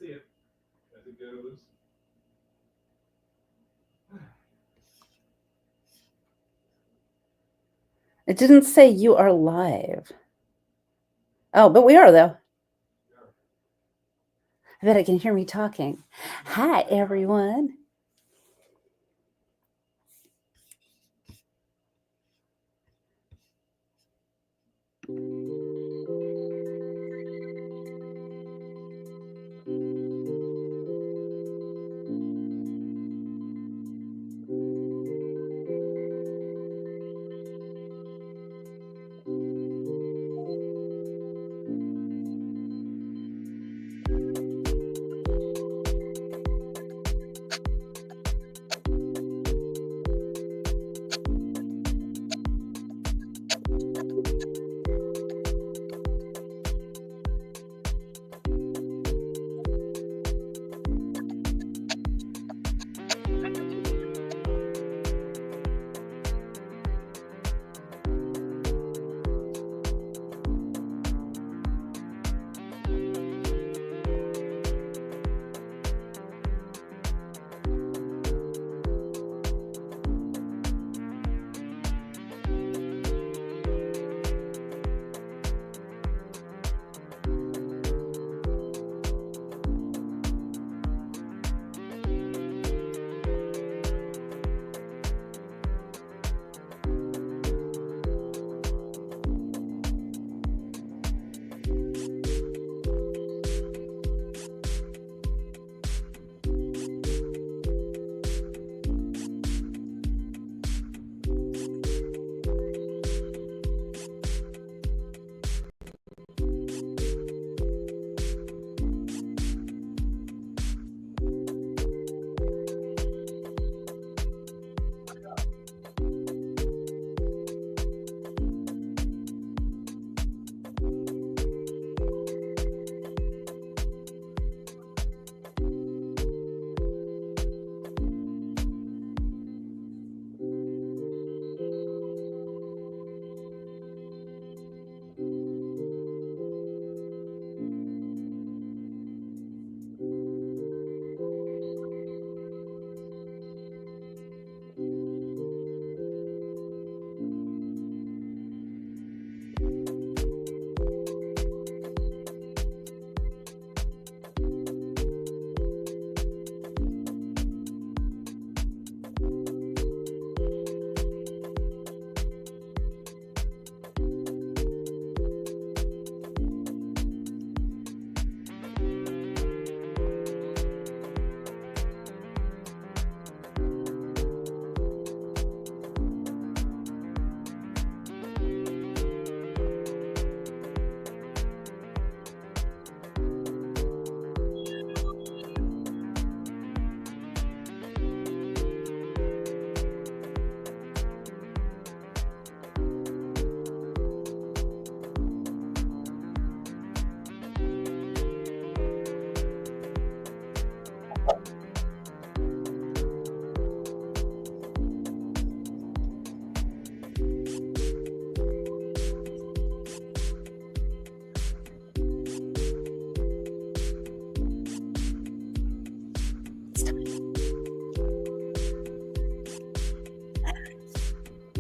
see it as it goes. It didn't say you are live. Oh, but we are, though. I bet I can hear me talking. Hi, everyone.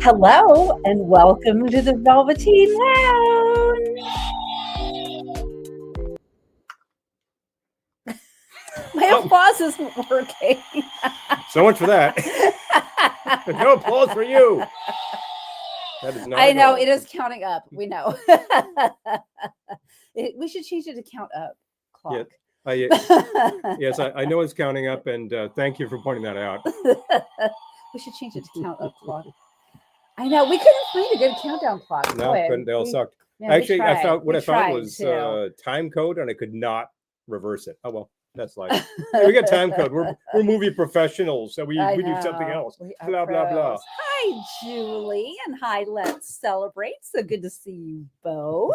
Hello, and welcome to the Velveteen Lounge. My applause isn't working. So much for that. No applause for you. That is not. I know, it is counting up. We know. We should change it to count up clock. Yes, I know it's counting up, and thank you for pointing that out. We should change it to count up clock. I know, we couldn't find a good countdown clock. No, couldn't. They all sucked. Yeah, actually, I found what I found was time code, and I could not reverse it. Oh well, that's life. We got time code. We're movie professionals, so we do something else. Blah blah blah. Hi, Julie, and hi, Let's Celebrate. So good to see you both.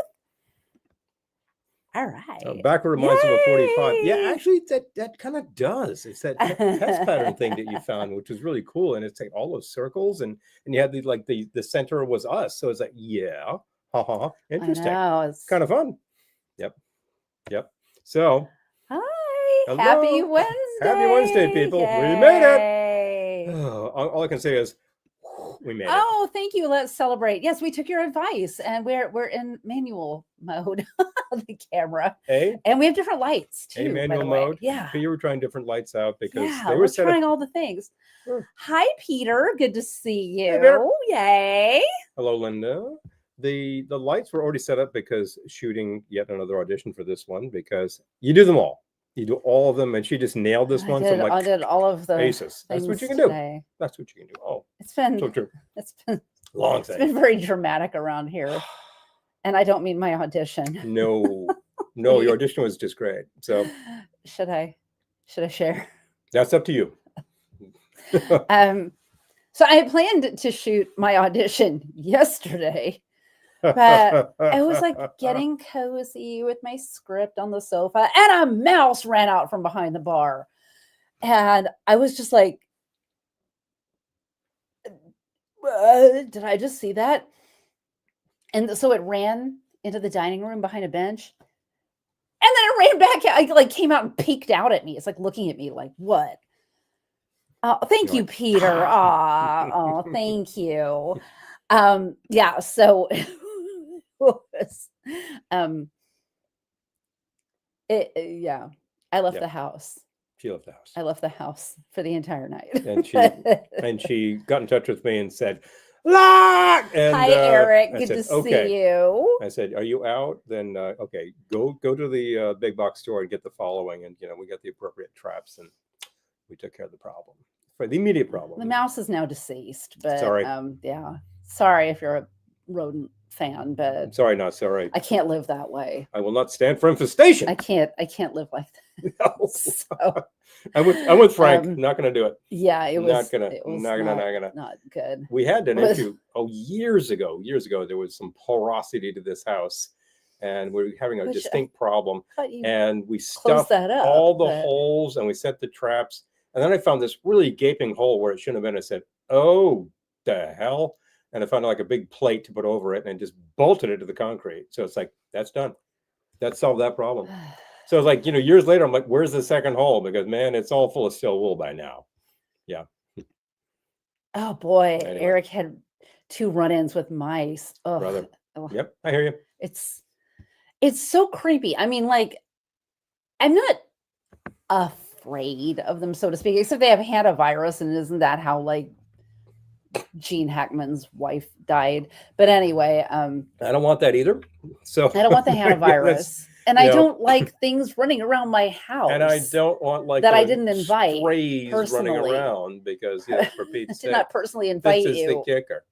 All right. Backward reminds me of 45. Yeah, actually, that kind of does. It's that test pattern thing that you found, which was really cool. And it's like all those circles, and you had the center was us. So it's like, yeah, interesting. I know, it's kind of fun. Yep. So. Hi. Happy Hello. Wednesday. Happy Wednesday, people. We made it. All I can say is we made it. Oh, thank you. Let's celebrate. Yes, we took your advice, and we're in manual mode of the camera, A and we have different lights too. by manual the way. mode. Yeah. You were trying different lights out because Yeah, they we're were set trying up. all the things. Sure. Hi, Peter. Good to see Hey, Peter. you. Yay. Hello, Linda. The lights were already set up because shooting yet another audition for this one because you do them all. You do all of them, and she just nailed this one. So I'm I like, did all of the aces. That's what things you can do. today. That's what you can do. Oh, It's been so true. it's been Long it's thing. been very dramatic around here, and I don't mean my audition. No, your audition was just great. So Should I share? that's up to you. So I had planned to shoot my audition yesterday, but I was like getting cozy with my script on the sofa, and a mouse ran out from behind the bar. And I was just like, did I just see that? And so it ran into the dining room behind a bench. And then it ran back out. It like came out and peeked out at me. It's like looking at me like, what? Oh, thank you, Peter. Oh, thank you. Yeah, so it was, yeah, I left the house. She left the house. I left the house for the entire night. And she got in touch with me and said, "Lock!" And, hi, Eric. I Good said, to okay. see you. I said, "Are you out? Then okay, go to the big box store and get the following." And we got the appropriate traps, and we took care of the problem. For the immediate problem. The mouse is now deceased, but sorry. Yeah. Sorry if you're a rodent fan, but I'm sorry, not sorry. I can't live that way. I will not stand for infestation. I can't live like that. No. So, I'm with Frank. Not gonna do it. Yeah, it was not gonna. Not good. We had an issue years ago. There was some porosity to this house, and we were having a distinct problem. And we stuffed all the holes, and we set the traps. And then I found this really gaping hole where it shouldn't have been. I said, "Oh, the hell!" And I found like a big plate to put over it, and just bolted it to the concrete. So it's like, that's done. That solved that problem. So it's like, years later, I'm like, "Where's the second hole?" Because man, it's all full of steel wool by now. Yeah. Oh boy, Anyway. Eric had 2 run-ins with mice. Oh, brother. Yep, I hear you. It's so creepy. I mean, like, I'm not afraid of them, so to speak, except they have hantavirus, and isn't that how like Gene Hackman's wife died? But anyway, I don't want that either. So I don't want the hantavirus. And I don't like things running around my house. And I don't want like that I didn't invite strays personally. running around because for Pete's sake, I did not personally invite you. This is the kicker.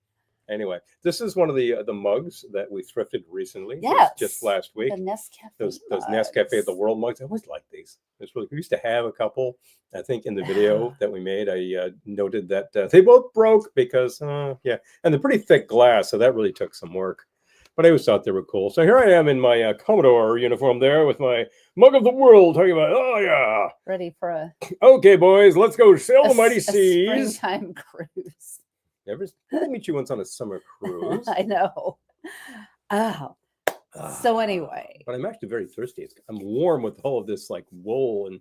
Anyway, this is one of the mugs that we thrifted recently. Yes, just last week. The Nescafe. Those Nescafe of the World mugs. I always like these. It's really. We used to have a couple. I think in the video that we made, I noted that they both broke because and they're pretty thick glass, so that really took some work. But I always thought they were cool. So here I am in my Commodore uniform there with my mug of the world talking about, oh yeah. Ready for a... Okay, boys, let's go sail the mighty seas. Springtime cruise. I'll meet you once on a summer cruise. I know. Oh. So anyway. But I'm actually very thirsty. I'm warm with all of this like wool and,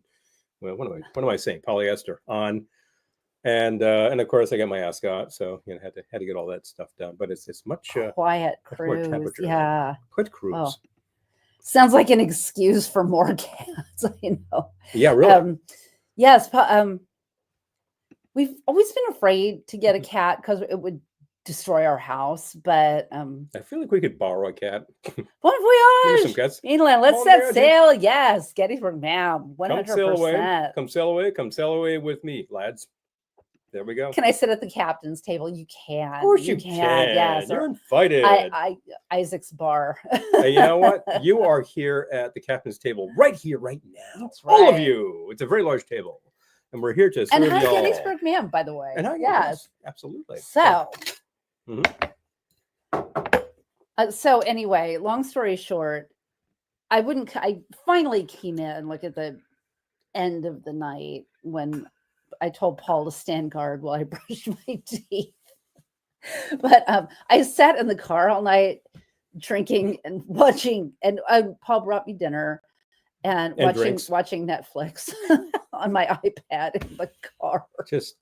well, what am I saying? Polyester on. And of course I got my ascot, so had to get all that stuff done. But it's much quiet cruise, yeah. Quick cruise. Oh. Sounds like an excuse for more cats. I know. Yeah, really. Yes, we've always been afraid to get a cat because it would destroy our house. But I feel like we could borrow a cat. What if we are? Some cats. England, let's set sail. Yes, Gettysburg, ma'am. 100%. Come sail away with me, lads. There we go. Can I sit at the captain's table? You can. Of course you can. Yes. You're invited. Isaac's bar. You know what? You are here at the captain's table right here, right now. That's right. All of you. It's a very large table. And we're here to serve y'all. And hi, y'all. Gettysburg, ma'am, by the way. And hi, yes. Absolutely. So. So anyway, long story short, I finally came in, look at the end of the night when I told Paul to stand guard while I brushed my teeth. But I sat in the car all night drinking and watching, and Paul brought me dinner, and watching Netflix on my iPad in the car.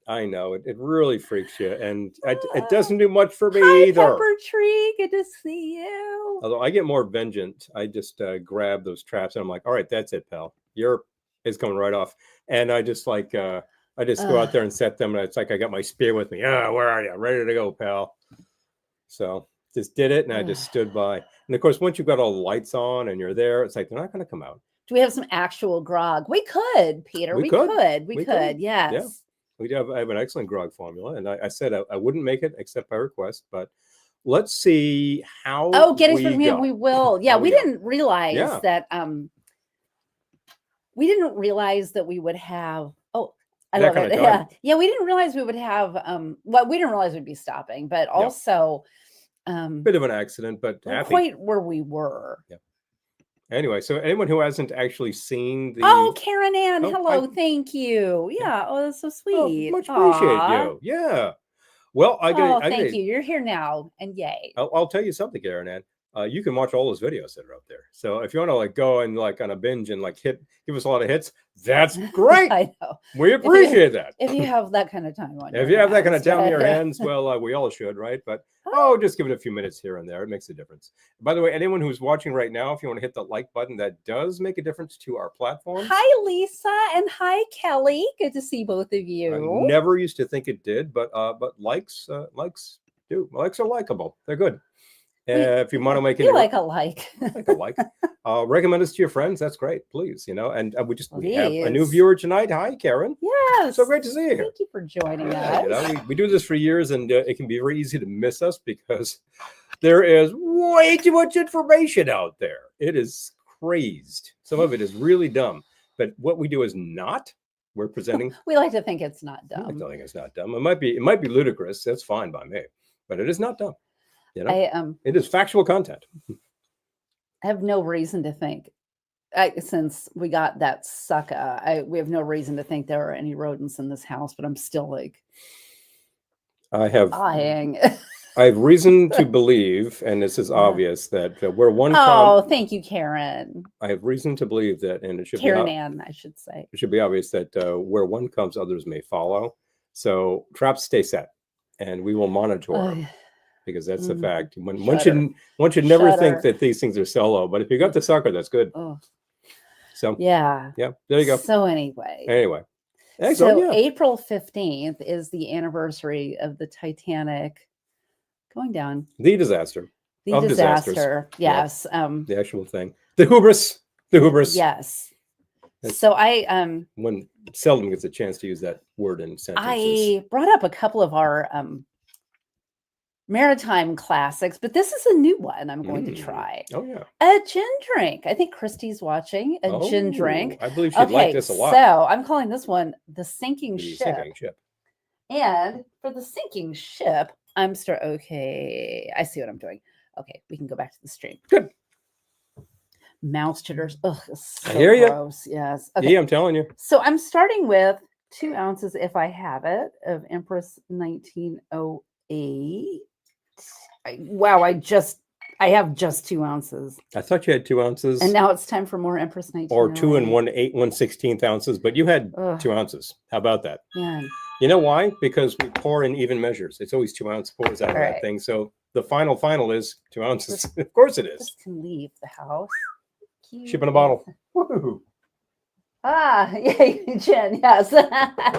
I know it really freaks you, and it doesn't do much for me either. Pepper Tree, good to see you. Although I get more vengeance, I just grab those traps and I'm like, all right, that's it, pal. It's coming right off, and I just like I just go out there and set them, and it's like I got my spear with me. Where are you? Ready to go, pal. So just did it, and I just stood by. And of course, once you've got all the lights on and you're there, it's like they're not going to come out. Do we have some actual grog? We could, Peter. We could. Yes. Yeah. We have an excellent grog formula, and I said I wouldn't make it except by request, but let's see how. Oh, get it from him. We will. Yeah, we didn't realize that. We didn't realize that we would have. Oh, I love it. Yeah. We didn't realize we would have. Well, we didn't realize we'd be stopping, but also. Bit of an accident, but quite where we were. Yeah. Anyway, so anyone who hasn't actually seen the Karen Ann, hello, thank you. Yeah, that's so sweet. Much appreciate you. Yeah. Well, thank you. You're here now, and yay. I'll tell you something, Karen Ann. You can watch all those videos that are up there. So if you want to go and on a binge and give us a lot of hits, that's great. I know. We appreciate that. If you have that kind of time on your hands. If you have that kind of time on your hands, well, we all should, right? But just give it a few minutes here and there. It makes a difference. By the way, anyone who's watching right now, if you want to hit the like button, that does make a difference to our platform. Hi, Lisa, and hi, Kelly. Good to see both of you. I never used to think it did, but likes do. Likes are likable. They're good. If you want to make it, like a like. Recommend us to your friends. That's great, please. And we have a new viewer tonight. Hi, Karen. Yes, so great to see you. Thank you for joining us. We do this for years, and it can be very easy to miss us because there is way too much information out there. It is crazed. Some of it is really dumb, but what we do is not. We're presenting. We like to think it's not dumb. I don't think it's not dumb. It might be ludicrous. That's fine by me, but it is not dumb. It is factual content. I have no reason to think, since we got that sucker, we have no reason to think there are any rodents in this house, but I'm still like, I have eyeing. I have reason to believe, and this is obvious, that where one thank you, Karen. I have reason to believe that, and it should Karen Ann, I should say. It should be obvious that where one comes, others may follow. So traps stay set, and we will monitor. Because that's the fact. One should never think that these things are solo, but if you got the sucker, that's good. So yeah, there you go. So anyway, so April 15th is the anniversary of the Titanic going down. The disaster. The disaster. Yes. The actual thing. The hubris. Yes. So one seldom gets a chance to use that word in sentences. I brought up a couple of our maritime classics, but this is a new one I'm going to try. Oh yeah, a gin drink. I think Christy's watching a gin drink. I believe she'd like this a lot. So I'm calling this one the Sinking Ship. And for the Sinking Ship, okay, I see what I'm doing. Okay, we can go back to the stream. Good. Mouse chitters. Ugh, so I hear you. Gross. Yes. Okay. Yeah, I'm telling you. So I'm starting with 2 ounces, if I have it, of Empress 1908. I have just 2 ounces. I thought you had 2 ounces. And now it's time for more Empress 1908. Or 2 and 1/16 ounces, but you had 2 ounces. How about that? Yeah. You know why? Because we pour in even measures. It's always 2 ounce pours out of that thing. So the final is 2 ounces. Of course it is. This can leave the house. Ship in a bottle. Woo-hoo. Yay, Jen. Yes.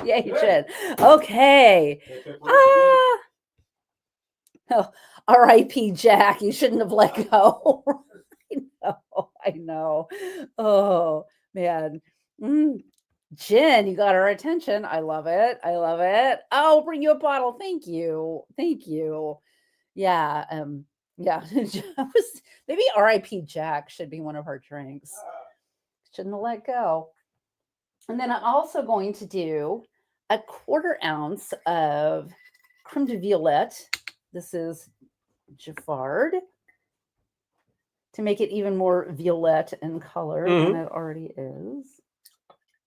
Yay, Jen. Okay. R.I.P. Jack. You shouldn't have let go. I know. Oh, man. Jen, you got our attention. I love it. I'll bring you a bottle. Thank you. Yeah. Maybe R.I.P. Jack should be one of our drinks. Shouldn't have let go. And then I'm also going to do a 1/4 ounce of creme de violette. This is Giffard, to make it even more violette in color than it already is.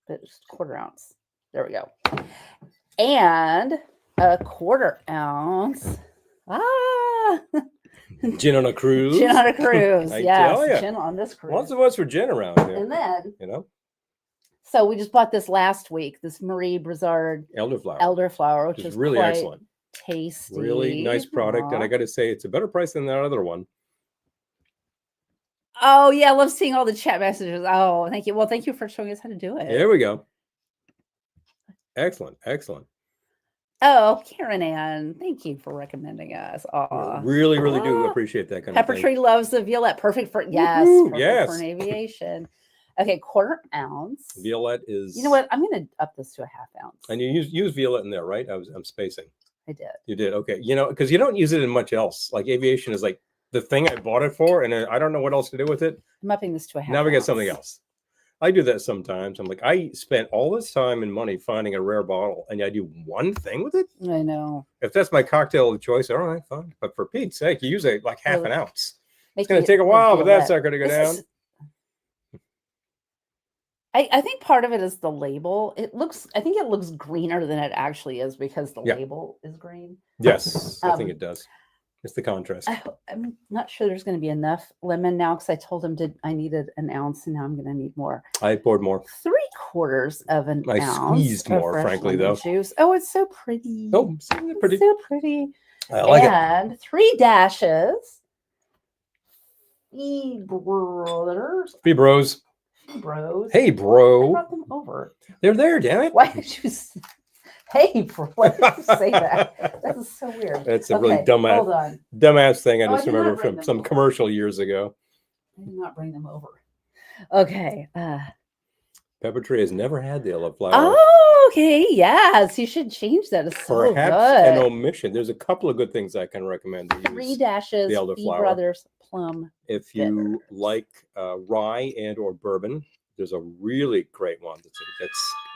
But just 1/4 ounce. There we go. And a 1/4 ounce. Gin on a cruise. Gin on a cruise. I yes, tell ya. gin on this cruise. Lots of us for gin around here. And then, you know, so we just bought this last week. This Marie Brizard elderflower, which is really quite excellent. Tasty. Really nice product, and I got to say, it's a better price than that other one. Oh yeah, I love seeing all the chat messages. Oh, thank you. Well, thank you for showing us how to do it. There we go. Excellent, excellent. Oh, Karen Ann, thank you for recommending us. Oh, really do appreciate that kind of thing. Pepper Tree loves the Violette. Perfect for perfect yes, for an aviation. Okay, 1/4 ounce. Violette is. You know what? I'm going to up this to a 1/2 ounce. And you use Violette in there, right? I'm spacing. I did. You did. Okay. You know, because you don't use it in much else. Like aviation is like the thing I bought it for, and I don't know what else to do with it. I'm upping this to a 1/2 Now we ounce. get something else. I do that sometimes. I'm like, I spent all this time and money finding a rare bottle, and I do one thing with it. I know. If that's my cocktail of choice, all right, fine. But for Pete's sake, you use it like 1/2 ounce. It's going to take a while, but that's not going to go down. I think part of it is the label. I think it looks greener than it actually is because the label is green. Yes, I think it does. It's the contrast. I'm not sure there's going to be enough lemon now because I told him I needed an ounce and now I'm going to need more. I poured more. 3/4 of an ounce. I squeezed more, frankly, though. Juice. Oh, it's so pretty. Oh, pretty. It's so pretty. I like it. And 3 dashes. Brothers. Bros. Bros. Hey, bro. I brought them over. They're there, damn it. Why did you say, hey, bro? Why did you say that? That is so weird. That's a really dumbass thing I just remember from some commercial years ago. I did not bring them over. Okay. Pepper Tree has never had the elderflower. Oh, okay. Yes, you should change that. It's so Perhaps good. an omission. There's a couple of good things I can recommend to use. 3 dashes. The elderflower. Brothers plum. If you like rye and or bourbon, there's a really great one that's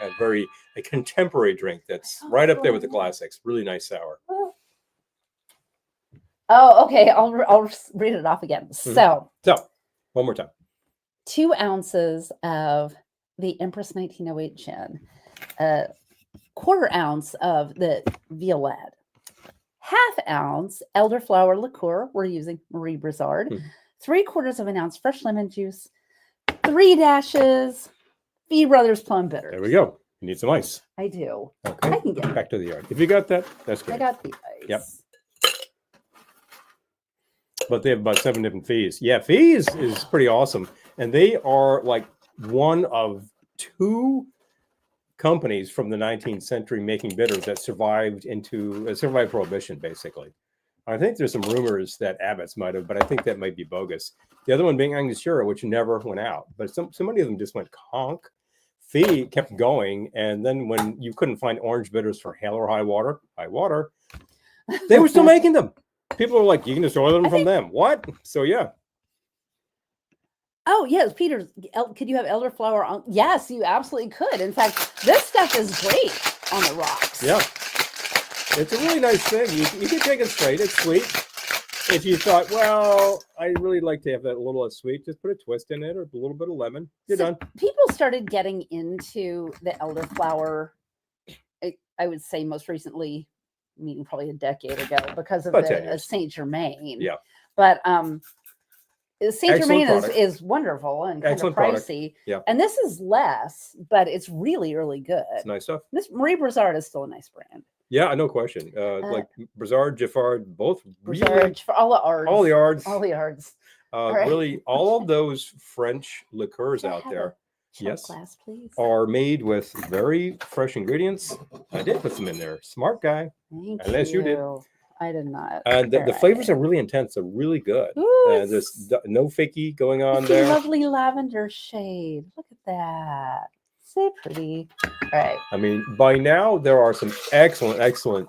a contemporary drink that's right up there with the classics. Really nice sour. Oh, okay. I'll read it off again. Mm-hmm. So one more time. 2 ounces of the Empress 1908 gin, 1/4 ounce of the Violette, 1/2 ounce elderflower liqueur. We're using Marie Brizard. 3/4 of an ounce fresh lemon juice, 3 dashes, V Brothers Plum Bitters. There we go. You need some ice. I do. Okay. I can get back to the yard. If you got that, that's good. I got the ice. Yep. But they have about 7 different fees. Yeah, fees is pretty awesome. And they are like one of 2 companies from the 19th century making bitters that survived Prohibition, basically. I think there's some rumors that Abbott's might have, but I think that might be bogus. The other one being Angostura, which never went out. But so many of them just went conk. Fee kept going. And then when you couldn't find orange bitters for hail or high water, they were still making them. People are like, you can just order them from them. What? So, yeah. Oh, yes, Peter, could you have elderflower on? Yes, you absolutely could. In fact, this stuff is great on the rocks. Yeah. It's a really nice thing. You can take it straight. It's sweet. If you thought, well, I really like to have that a little less sweet, just put a twist in it or a little bit of lemon. You're done. People started getting into the elderflower, I would say most recently, meaning probably a decade ago, because of the Saint Germain. Yeah. But Saint Germain is wonderful and kind of pricey. Yeah. And this is less, but it's really, really good. It's nice stuff. This Marie Brizard is still a nice brand. Yeah, no question. Like Brizard, Giffard, both Brizard, all the yards. Really, all of those French liqueurs out there, glass, please, are made with very fresh ingredients. I did put some in there. Smart guy. Unless you did. I did not. And the flavors are really intense. They're really good. Ooh, and there's no fakey going on there. Lovely lavender shade. Look at that. So pretty. All right. I mean, by now there are some excellent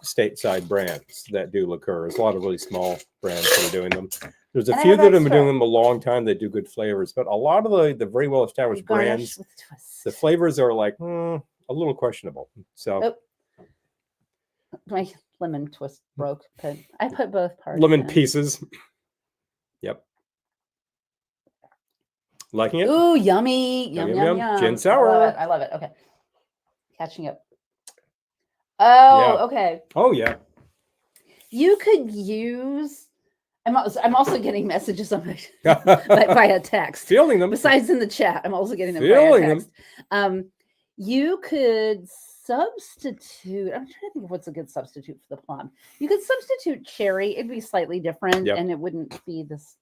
stateside brands that do liqueurs. A lot of really small brands that are doing them. There's a few that have been doing them a long time that do good flavors, but a lot of the very well established brands, the flavors are like a little questionable. So my lemon twist broke, but I put both parts. Lemon pieces. Yep. Liking it? Ooh, yummy. Yum. Gin sour. I love it. Okay. Catching up. Oh, yeah. Okay. Oh, yeah. You could use, I'm also getting messages on my via text. Feeling them. Besides in the chat, I'm also getting them via text. You could substitute. I'm trying to think of what's a good substitute for the plum. You could substitute cherry. It'd be slightly different, and it wouldn't be this.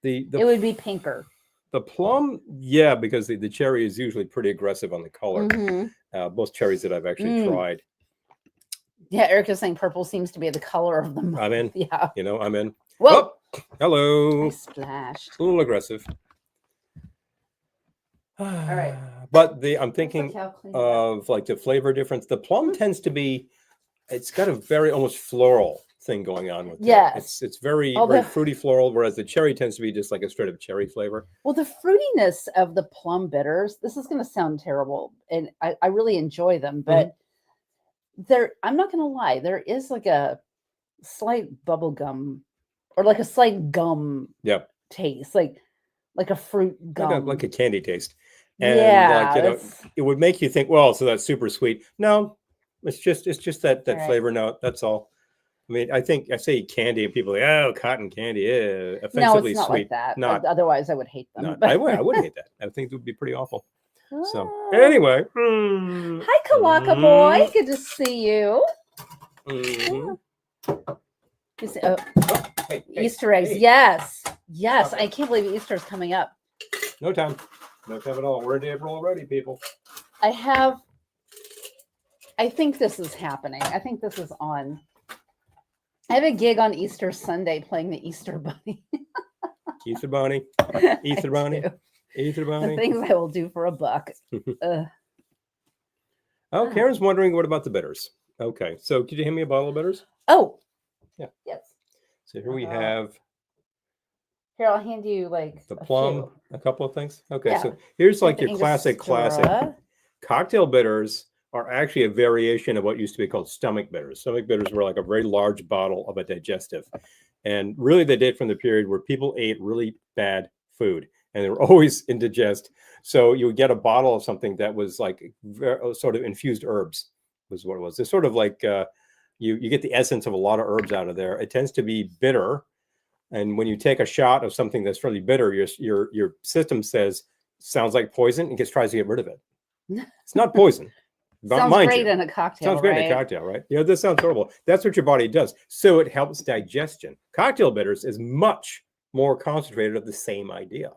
It would be pinker. The plum, yeah, because the cherry is usually pretty aggressive on the color. Most cherries that I've actually tried. Yeah, Erica's saying purple seems to be the color of them. I'm in. Yeah. You know, I'm in. Whoa. Oh, hello. I splashed. A little aggressive. All right. But I'm thinking of like the flavor difference. The plum tends to be, it's got a very almost floral thing going on with it. Yes. It's very, very fruity floral, whereas the cherry tends to be just like a straight up cherry flavor. Well, the fruitiness of the plum bitters, this is going to sound terrible, and I really enjoy them, but I'm not going to lie, there is like a slight bubble gum or like a slight gum taste, like a fruit gum. Like a candy taste. And like, you know, it would make you think, well, so that's super sweet. No, it's just that flavor note. That's all. I mean, I think I say candy and people are like, oh, cotton candy, offensively no, it's not sweet. Like that. Otherwise, I would hate them. No, I would hate that. I think it would be pretty awful. So anyway, hi, Kawaka boy, good to see you. Easter eggs, yes. I can't believe Easter is coming up. No time at all. We're in April already, people. I think this is happening. I think this is on. I have a gig on Easter Sunday playing the Easter Bunny. Easter Bunny. Easter Bunny. Easter Bunny. The things I will do for $1. Oh, Karen's wondering, what about the bitters? Okay, so could you hand me a bottle of bitters? Oh, yeah. Yes. So here we have. Here, I'll hand you like the plum, a couple of things. Okay, so here's like your classic cocktail bitters. Are actually a variation of what used to be called stomach bitters. Stomach bitters were like a very large bottle of a digestive. And really they date from the period where people ate really bad food and they were always indigest. So you would get a bottle of something that was like sort of infused herbs was what it was. It's sort of like you get the essence of a lot of herbs out of there. It tends to be bitter. And when you take a shot of something that's really bitter, your system says, sounds like poison, and tries to get rid of it. It's not poison. Sounds great in a cocktail. Sounds great in a cocktail, right? Yeah, this sounds horrible. That's what your body does. So it helps digestion. Cocktail bitters is much more concentrated of the same idea.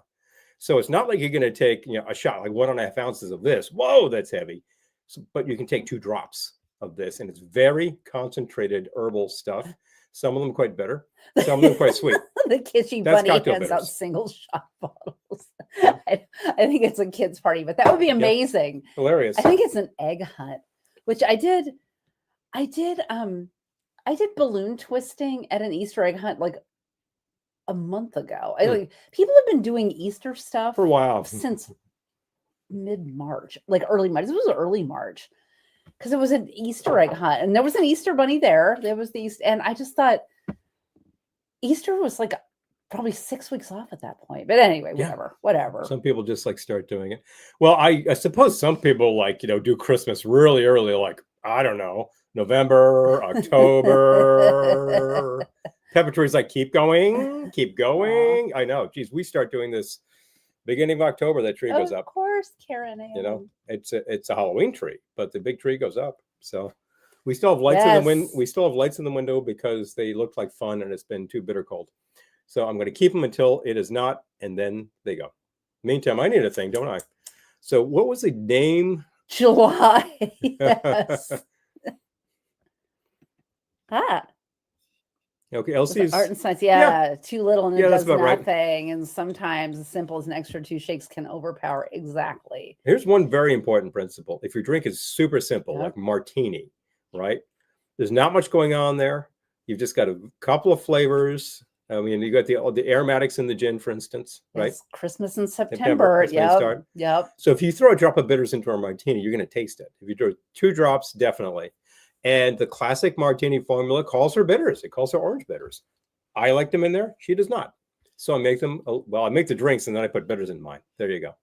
So it's not like you're going to take a shot, like 1.5 ounces of this. Whoa, that's heavy. So, but you can take 2 drops of this, and it's very concentrated herbal stuff. Some of them quite bitter, some of them quite sweet. The Kitsch-en bunny hands out single shot bottles. I think it's a kid's party, but that would be amazing. Yep. Hilarious. I think it's an egg hunt, which I did balloon twisting at an Easter egg hunt like a month ago. People have been doing Easter stuff for a while since mid-March, like early March. This was early March. Because it was an Easter egg hunt and there was an Easter bunny there. There was the Easter, and I just thought Easter was like probably 6 weeks off at that point. But anyway, whatever. Some people just like start doing it. Well, I suppose some people like, do Christmas really early, like, I don't know, November, October. Pepper trees like, keep going. I know. Geez, we start doing this beginning of October, that tree goes up. Of course, Karen. It's a Halloween tree, but the big tree goes up. So we still have lights in the wind. We still have lights in the window because they look like fun and it's been too bitter cold. So I'm going to keep them until it is not, and then they go. Meantime, I need a thing, don't I? So what was the name? July. Yes. Okay, Elsie's art and science. Too little and it does nothing. Right. And sometimes as simple as an extra 2 shakes can overpower. Exactly. Here's one very important principle. If your drink is super simple, like martini, right? There's not much going on there. You've just got a couple of flavors. I mean, you got the aromatics in the gin, for instance, right? It's Christmas in September. Yep. So if you throw a drop of bitters into a martini, you're going to taste it. If you throw 2 drops, definitely. And the classic martini formula calls for bitters. It calls for orange bitters. I like them in there. She does not. So I make them. I make the drinks and then I put bitters in mine. There you go.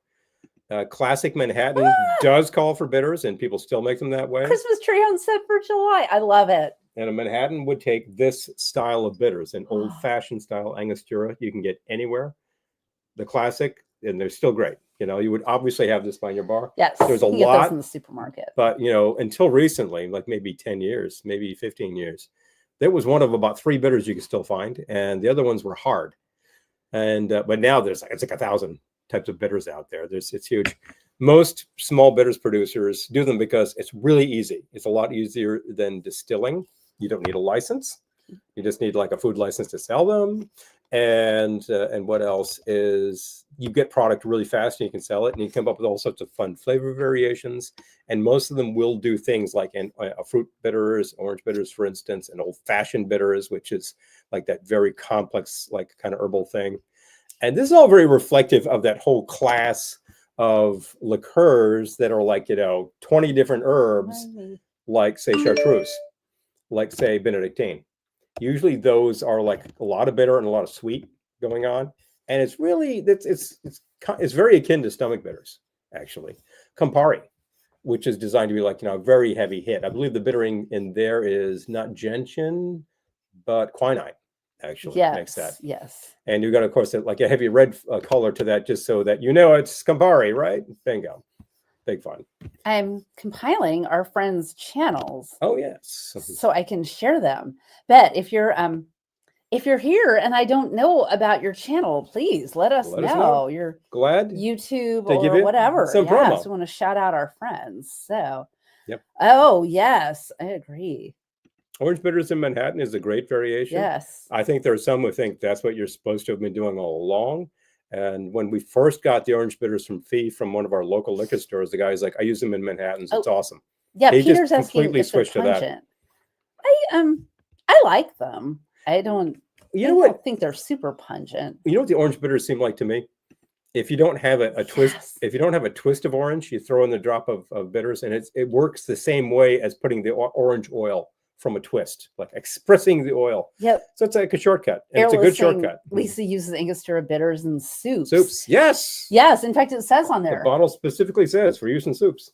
Classic Manhattan does call for bitters, and people still make them that way. Christmas tree on set for July. I love it. And a Manhattan would take this style of bitters, an old-fashioned style Angostura you can get anywhere. The classic, and they're still great. You know, you would obviously have this by your bar. Yes, there's a you can get lot those in the supermarket. But you know, until recently, like maybe 10 years, maybe 15 years, there was one of about 3 bitters you could still find, and the other ones were hard. And but now it's like 1,000 types of bitters out there. It's huge. Most small bitters producers do them because it's really easy. It's a lot easier than distilling. You don't need a license. You just need like a food license to sell them. And what else is you get product really fast and you can sell it, and you come up with all sorts of fun flavor variations. And most of them will do things like fruit bitters, orange bitters, for instance, and old-fashioned bitters, which is like that very complex, like kind of herbal thing. And this is all very reflective of that whole class of liqueurs that are like, 20 different herbs, like say chartreuse, like say Benedictine. Usually those are like a lot of bitter and a lot of sweet going on. And it's really, it's very akin to stomach bitters, actually. Campari, which is designed to be like, a very heavy hit. I believe the bittering in there is not gentian, but quinine, actually makes that. Yes. And you've got, of course, like a heavy red color to that, just so that it's Campari, right? Bingo. Big fun. I'm compiling our friends' channels. Oh, yes. So I can share them. Bet if you're here and I don't know about your channel, please let us know. You're glad YouTube or whatever. Some promo. We want to shout out our friends. So yep. Oh yes, I agree. Orange bitters in Manhattan is a great variation. Yes. I think there are some who think that's what you're supposed to have been doing all along. And when we first got the orange bitters from one of our local liquor stores, the guy's like, I use them in Manhattans. It's awesome. Yeah, he Peter's just completely switched to that. I like them. I don't think they're super pungent. You know what the orange bitters seem like to me? If you don't have a twist, if you don't have a twist of orange, you throw in the drop of bitters, and it works the same way as putting the orange oil from a twist, like expressing the oil. Yep. So it's like a shortcut. And it's a good shortcut. Lisa uses Angostura bitters in soups. Soups. Yes. Yes. In fact, it says on there. The bottle specifically says for use in soups.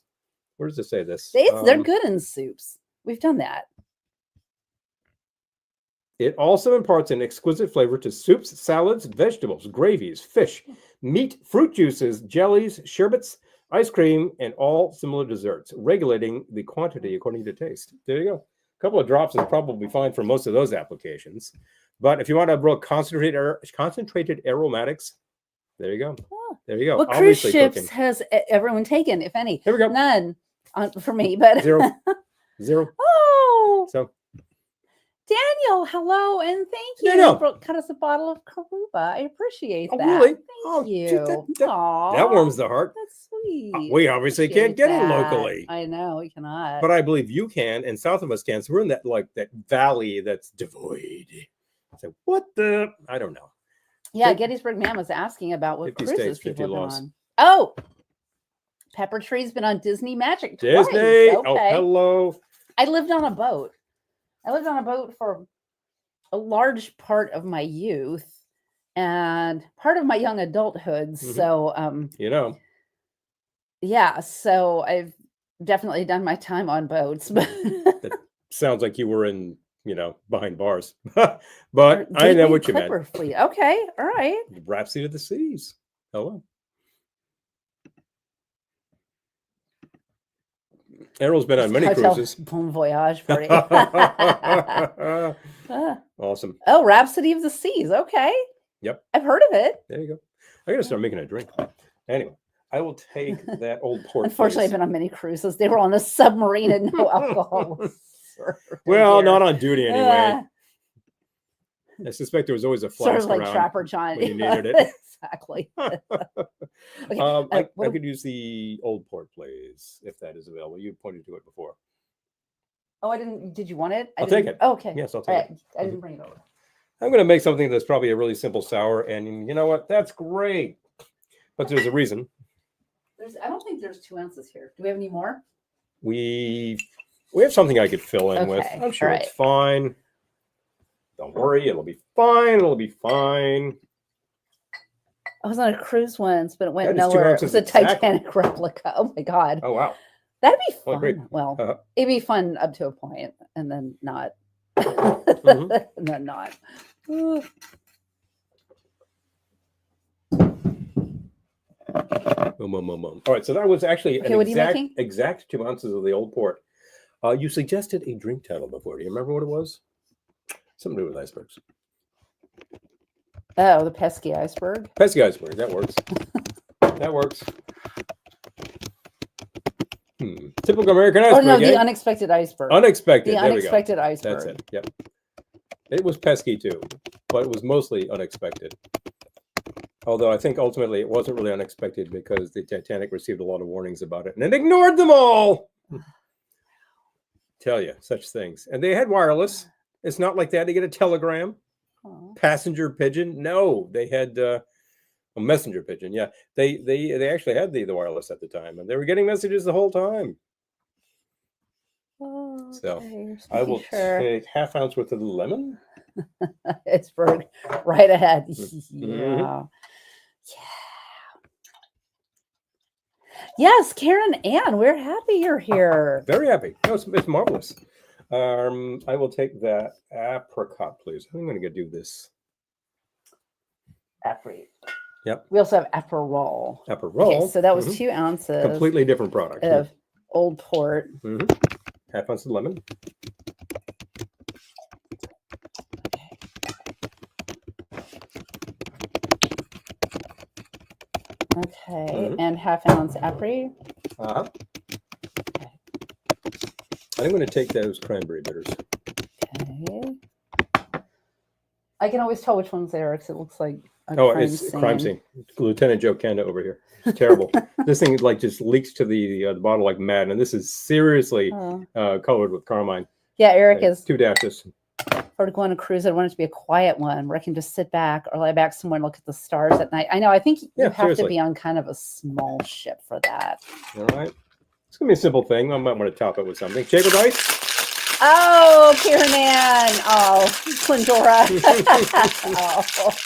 Where does it say this? They're good in soups. We've done that. It also imparts an exquisite flavor to soups, salads, vegetables, gravies, fish, meat, fruit juices, jellies, sherbets, ice cream, and all similar desserts, regulating the quantity according to taste. There you go. A couple of drops is probably fine for most of those applications. But if you want a real concentrated aromatics, there you go. Oh. There you go. What cruise ships has everyone taken, if any? Here we go. None for me, but zero. Oh. So Daniel, hello, and thank you. Cut us a bottle of Karuba. I appreciate that. Really? Thank you. That warms the heart. That's sweet. We obviously can't get it locally. I know we cannot. But I believe you can, and south of us can. So we're in that that valley that's devoid. So what the? I don't know. Yeah, Gettysburg Man was asking about what cruises people have been on. Oh, Pepper Tree's been on Disney Magic twice. Disney. Okay. Oh, hello. I lived on a boat. For a large part of my youth and part of my young adulthood. Mm-hmm. So, yeah, so I've definitely done my time on boats. That sounds like you were in, behind bars, but I know what you meant. Fleet. Okay. All right. Rhapsody of the Seas. Hello. Errol's been on many cruises. Bon voyage party. Awesome. Oh, Rhapsody of the Seas. Okay. Yep. I've heard of it. There you go. I got to start making a drink. Anyway, I will take that old port. Unfortunately, I've been on many cruises. They were on a submarine and no alcohol. Well, not on duty anyway. I suspect there was always a flask sort of like Trapper John when you needed it. Exactly. Okay. I could use the old port, please, if that is available. You pointed to it before. Oh, I didn't. Did you want it? I'll take it. Oh, okay. Yes, I'll take it. I didn't bring it over. I'm going to make something that's probably a really simple sour, and you know what? That's great. But there's a reason. I don't think there's 2 ounces here. Do we have any more? We have something I could fill in with. I'm sure it's fine. Don't worry, it'll be fine. It'll be fine. I was on a cruise once, but it went That is 2 nowhere. It ounces was a exactly. Titanic replica. Oh my God. Oh, wow. That'd be Oh, great. fun. Well, it'd be fun up to a point and then not. Mhm. And then not. Ooh. Boom, boom, boom, boom. All right, so that was actually Okay, what are you exact 2 ounces of the old port. You suggested a drink title before. Do you remember what it was? Something to do with icebergs. Oh, the pesky iceberg. Pesky iceberg. That works. That works. Typical American iceberg. Oh no, the unexpected iceberg. Unexpected. The unexpected iceberg. That's it. Yep. It was pesky too, but it was mostly unexpected. Although I think ultimately it wasn't really unexpected because the Titanic received a lot of warnings about it and it ignored them all. Tell you, such things. And they had wireless. It's not like they had to get a telegram. Passenger pigeon. No, they had a messenger pigeon. Yeah, they actually had the wireless at the time, and they were getting messages the whole time. Oh, so okay, I will take half ounce worth of lemon. Iceberg, right ahead. Mm-hmm. Yes, Karen Ann, we're happy you're here. Very happy. No, it's marvelous. I will take that apricot, please. I'm going to do this. Apri. Yep. We also have Aperol. Aperol. Okay, so that was 2 ounces. Completely different product. Of old port. Half ounce of lemon. Okay, and half ounce Apri. Okay. I'm going to take those cranberry bitters. Okay. I can always tell which one's there because it looks like it's crime scene. Lieutenant Joe Kenda over here. It's terrible. This thing like just leaks to the bottle like mad, and this is seriously colored with carmine. Yeah, Eric is 2 dashes. Or to go on a cruise, I want it to be a quiet one where I can just sit back or lie back somewhere and look at the stars at night. I know. I think you have to be on kind of a small ship for that. All right. It's going to be a simple thing. I might want to top it with something. Shaker dice. Oh, Karen Ann. Oh, Glendora. Oh,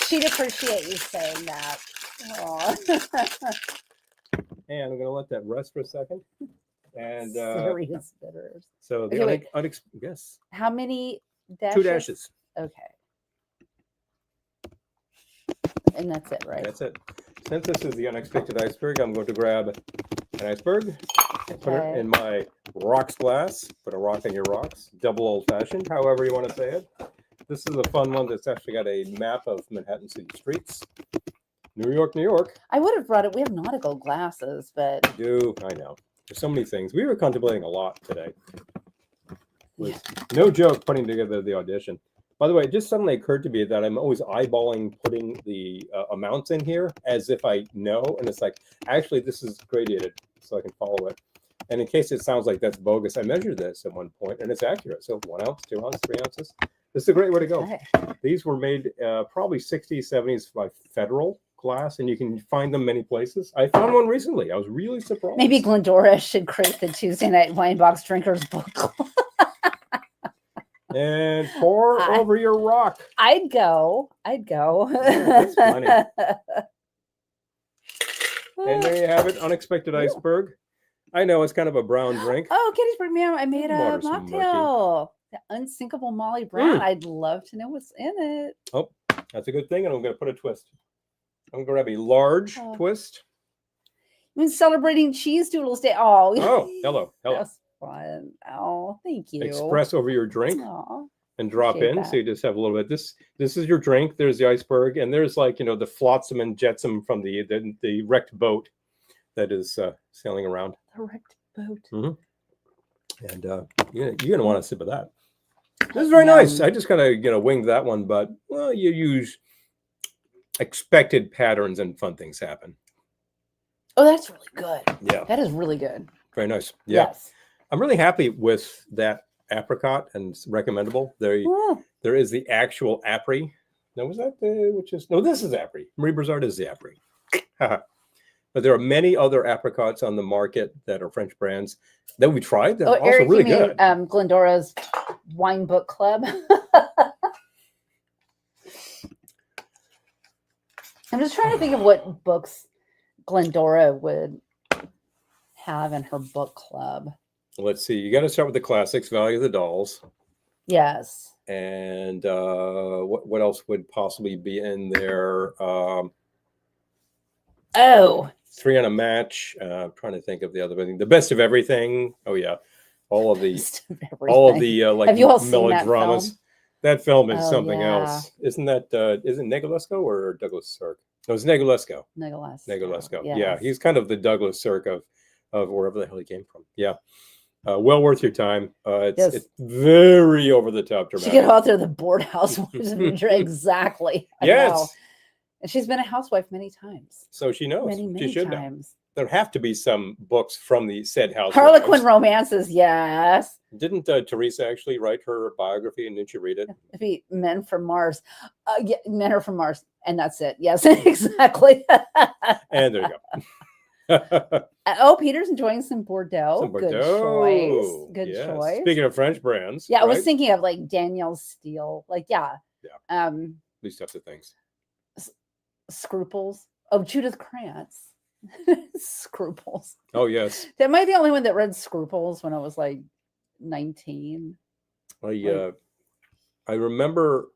she'd appreciate you saying that. Oh. And I'm going to let that rest for a second. And serious bitters. So the yes. How many dashes? 2 dashes. Okay. And that's it, right? That's it. Since this is the unexpected iceberg, I'm going to grab an iceberg and put it in my rocks glass. Put a rock in your rocks. Double old-fashioned, however you want to say it. This is a fun one that's actually got a map of Manhattan City streets. New York, New York. I would have brought it. We have nautical glasses, but... We do. I know. There's so many things. We were contemplating a lot today. It was no joke putting together the audition. By the way, it just suddenly occurred to me that I'm always eyeballing putting the amounts in here as if I know. And it's like, actually, this is gradated so I can follow it. And in case it sounds like that's bogus, I measured this at one point and it's accurate. So 1 ounce, 2 ounces, 3 ounces. This is a great way to go. Okay. These were made probably 60s, 70s by Federal glass, and you can find them many places. I found one recently. I was really surprised. Maybe Glendora should create the Tuesday Night Wine Box Drinkers book. And pour over your rock. I'd go. Yeah, that's funny. And there you have it, unexpected iceberg. I know it's kind of a brown drink. Oh, Gettysburg, ma'am, I made a mocktail. The unsinkable Molly Brown. I'd love to know what's in it. Oh, that's a good thing. And I'm going to put a twist. I'm going to grab a large twist. When celebrating Cheese Doodles Day. Oh, hello. That's fun. Oh, thank you. Express over your drink and drop in. So you just have a little bit. This is your drink. There's the iceberg. And there's like, the flotsam and jetsam from the wrecked boat that is sailing around. The wrecked boat. Mm-hmm. And you're going to want to sip of that. This is very nice. I just kind of, winged that one. But, well, you use expected patterns and fun things happen. Oh, that's really good. Yeah. That is really good. Very nice. Yeah. Yes. I'm really happy with that apricot and it's recommendable. There is the actual Apri. Now, was that this is Apri. Marie Brizard is the Apri. But there are many other apricots on the market that are French brands that we tried that are also Eric, really good. Glendora's Wine Book Club. I'm just trying to think of what books Glendora would have in her book club. Let's see. You got to start with the classics, Valley of the Dolls. Yes. And what else would possibly be in there? Three on a Match. I'm trying to think of the other thing. The Best of Everything. Oh yeah, all of the like have you all melodramas. Seen that film is something else. Isn't Negulesco or Douglas Sirk? No, it's Negulesco. Negulesco. Yes. Yeah, he's kind of the Douglas Sirk of wherever the hell he came from. Yeah. Well worth your time. It's very over the top dramatic. She get out there, the Board Housewives of New Jersey. Exactly. Yes. And she's been a housewife many times. So she knows. Many times. There have to be some books from the said house. Harlequin romances, yes. Didn't Teresa actually write her biography, and didn't you read it? Men from Mars. Yeah, Men Are from Mars. And that's it. Yes, exactly. And there you go. Peter's enjoying some Bordeaux. Good choice. Good choice. Speaking of French brands. Yeah, I was thinking of like Danielle Steele. Like, yeah. These types of things. Scruples. Oh, Judith Krantz. Scruples. Oh, yes. Am I the only one that read Scruples when I was like 19? I remember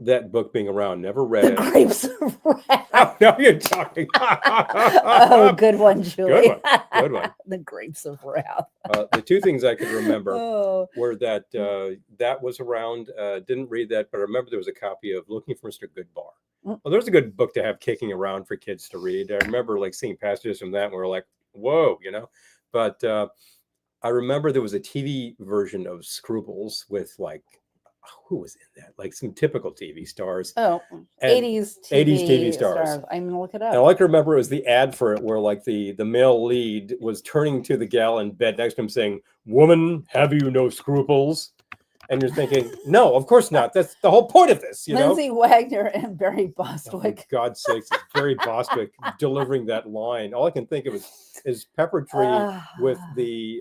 that book being around. Never read it. Grapes of Wrath. Oh, now you're talking. Oh, good one, Julie. Good one. The Grapes of Wrath. The two things I could remember were that that was around. Didn't read that, but I remember there was a copy of Looking for Mr. Goodbar. Well, there's a good book to have kicking around for kids to read. I remember like seeing passages from that and we were like, whoa, But I remember there was a TV version of Scruples with like, who was in that? Like some typical TV stars. Oh, 80s TV stars. I'm going to look it up. And all I can remember was the ad for it where like the male lead was turning to the gal in bed next to him saying, "Woman, have you no scruples?" And you're thinking, no, of course not. That's the whole point of this, Lindsay Wagner and Barry Bostwick. Oh, for God's sakes, it's Barry Bostwick delivering that line. All I can think of is Pepper Tree with the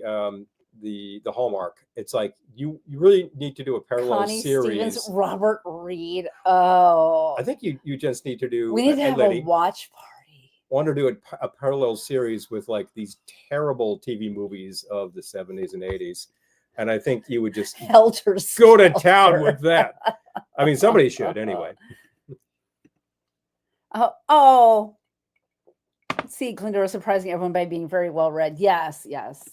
Hallmark. It's like you really need to do a parallel Connie series. Stevens, Robert Reed. Oh, I think you just need to do. We need to have a watch party. Want to do a parallel series with like these terrible TV movies of the 70s and 80s. And I think you would just go to town with that. I mean, somebody should anyway. See, Glendora surprising everyone by being very well read. Yes.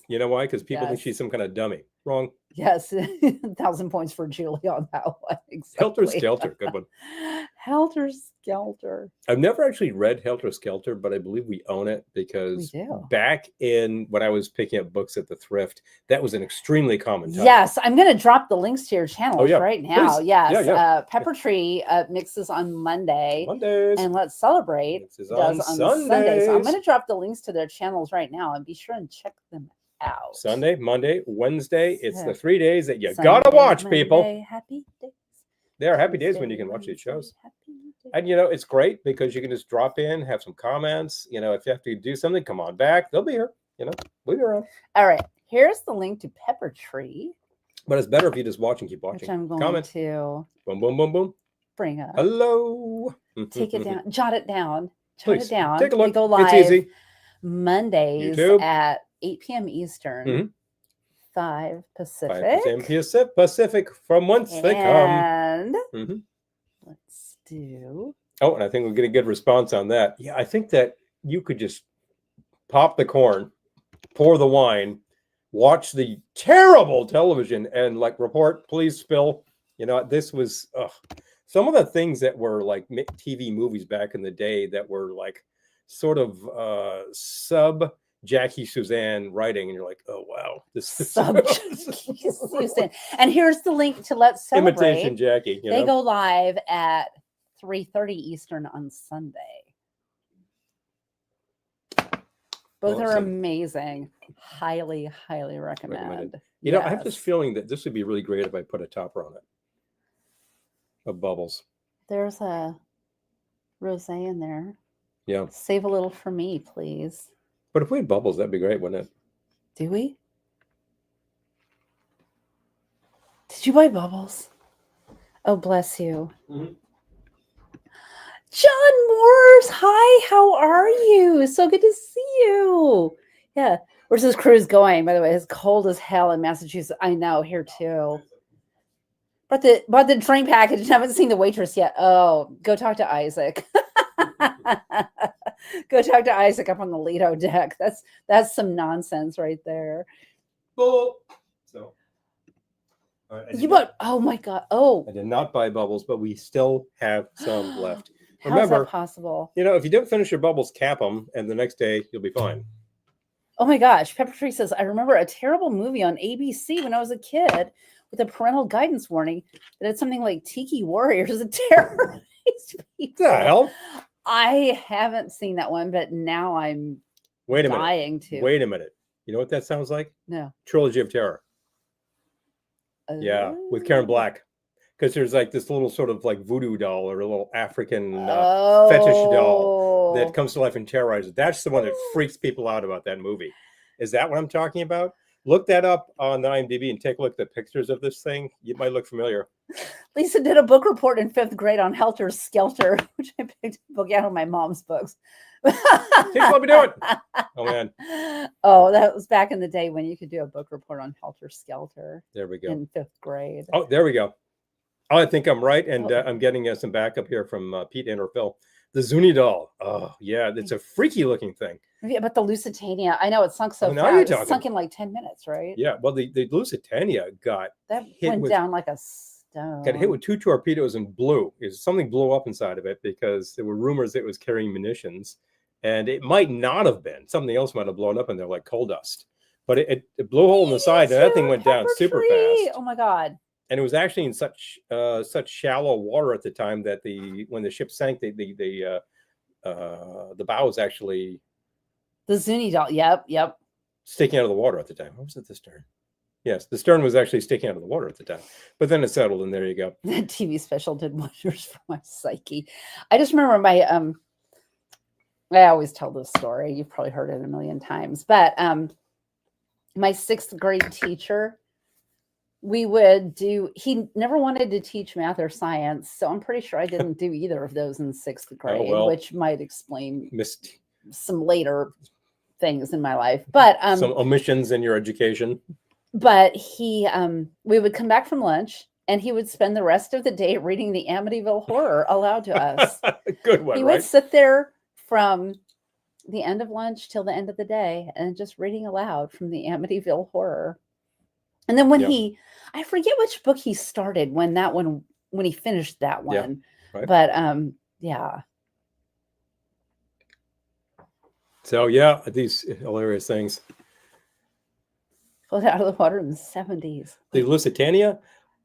You know why? Because people think she's some kind of dummy. Wrong. Yes. 1,000 points for Julie on that one. Exactly. Helter Skelter. Good one. Helter Skelter. I've never actually read Helter Skelter, but I believe we own it because back in when I was picking up books at the thrift, that was an extremely common title. Yes. I'm going to drop the links to your channels right now. Please. Yes. Yeah. Pepper Tree mixes on Mondays. And Let's Celebrate does on Sundays. So I'm going to drop the links to their channels right now and be sure and check them out. Sunday, Monday, Wednesday. It's the 3 days that you gotta watch, Monday, people. Happy days. They are happy days when you can watch these shows. And it's great because you can just drop in, have some comments. If you have to do something, come on back. They'll be here. We'll be around. All right. Here's the link to Pepper Tree. But it's better if you just watch and keep watching. Which I'm going to boom, boom, boom, boom. Bring up. Hello. Take it down. Jot it down. Please, take a look. We go live it's easy. Mondays YouTube. at 8 p.m. Eastern, 5 Pacific. 5 p.m. Pacific from whence they come. And let's do. Oh, and I think we'll get a good response on that. Yeah, I think that you could just pop the corn, pour the wine, watch the terrible television, and report, please spill. This was some of the things that were like TV movies back in the day that were like sort of sub Jackie Suzanne writing, and you're like, oh wow, this is sub Jackie Suzanne. And here's the link to Let's Celebrate. Imitation Jackie. They go live at 3:30 Eastern on Sunday. Both are amazing. Highly recommend. I have this feeling that this would be really great if I put a topper on it of bubbles. There's a rosé in there. Yeah. Save a little for me, please. But if we had bubbles, that'd be great, wouldn't it? Do we? Did you buy bubbles? Oh, bless you. John Morse, hi, how are you? So good to see you. Yeah. Where's this cruise going, by the way? It's cold as hell in Massachusetts. I know, here too. Bought the drink package and haven't seen the waitress yet. Oh, go talk to Isaac. Go talk to Isaac up on the Lido deck. That's some nonsense right there. Well, so you bought, oh my God. Oh, I did not buy bubbles, but we still have some left. How's that possible? If you don't finish your bubbles, cap them, and the next day you'll be fine. Oh my gosh. Pepper Tree says, I remember a terrible movie on ABC when I was a kid with a parental guidance warning that had something like Tiki Warriors that terrorized people. The hell? I haven't seen that one, but now I'm dying to. Wait a minute. You know what that sounds like? No. Trilogy of Terror. Yeah, with Karen Black. Because there's like this little sort of like voodoo doll or a little African fetish doll that comes to life and terrorizes. That's the one that freaks people out about that movie. Is that what I'm talking about? Look that up on the IMDb and take a look at the pictures of this thing. It might look familiar. Lisa did a book report in 5th grade on Helter Skelter, which I picked a book out of my mom's books. Let me do it. Oh, man. Oh, that was back in the day when you could do a book report on Helter Skelter. There we go. In 5th grade. Oh, there we go. Oh, I think I'm right. And I'm getting some backup here from Pete and or Phil. The Zuni doll. Oh, yeah. It's a freaky looking thing. Yeah, but the Lusitania, I know it sunk so fast. It sunk in like 10 minutes, right? Yeah. Well, the Lusitania went down like a stone. Got hit with 2 torpedoes and blew. Something blew up inside of it because there were rumors that it was carrying munitions. And it might not have been. Something else might have blown up in there like coal dust. But it blew a hole in the side and that thing went down super fast. Oh, my God. And it was actually in such shallow water at the time that when the ship sank, the bow was actually the Zuni doll. Yep. Sticking out of the water at the time. What was it? The stern? Yes, the stern was actually sticking out of the water at the time. But then it settled, and there you go. That TV special did wonders for my psyche. I just remember my I always tell this story. You've probably heard it a million times, but my 6th grade teacher. He never wanted to teach math or science. So I'm pretty sure I didn't do either of those in 6th grade, which might explain some later things in my life. But some omissions in your education. But we would come back from lunch and he would spend the rest of the day reading the Amityville Horror aloud to us. Good one, He right? would sit there from the end of lunch till the end of the day and just reading aloud from the Amityville Horror. And then I forget which book he started when he finished that one. Yeah, right. But yeah. So yeah, these hilarious things. Pulled out of the water in the 70s. The Lusitania.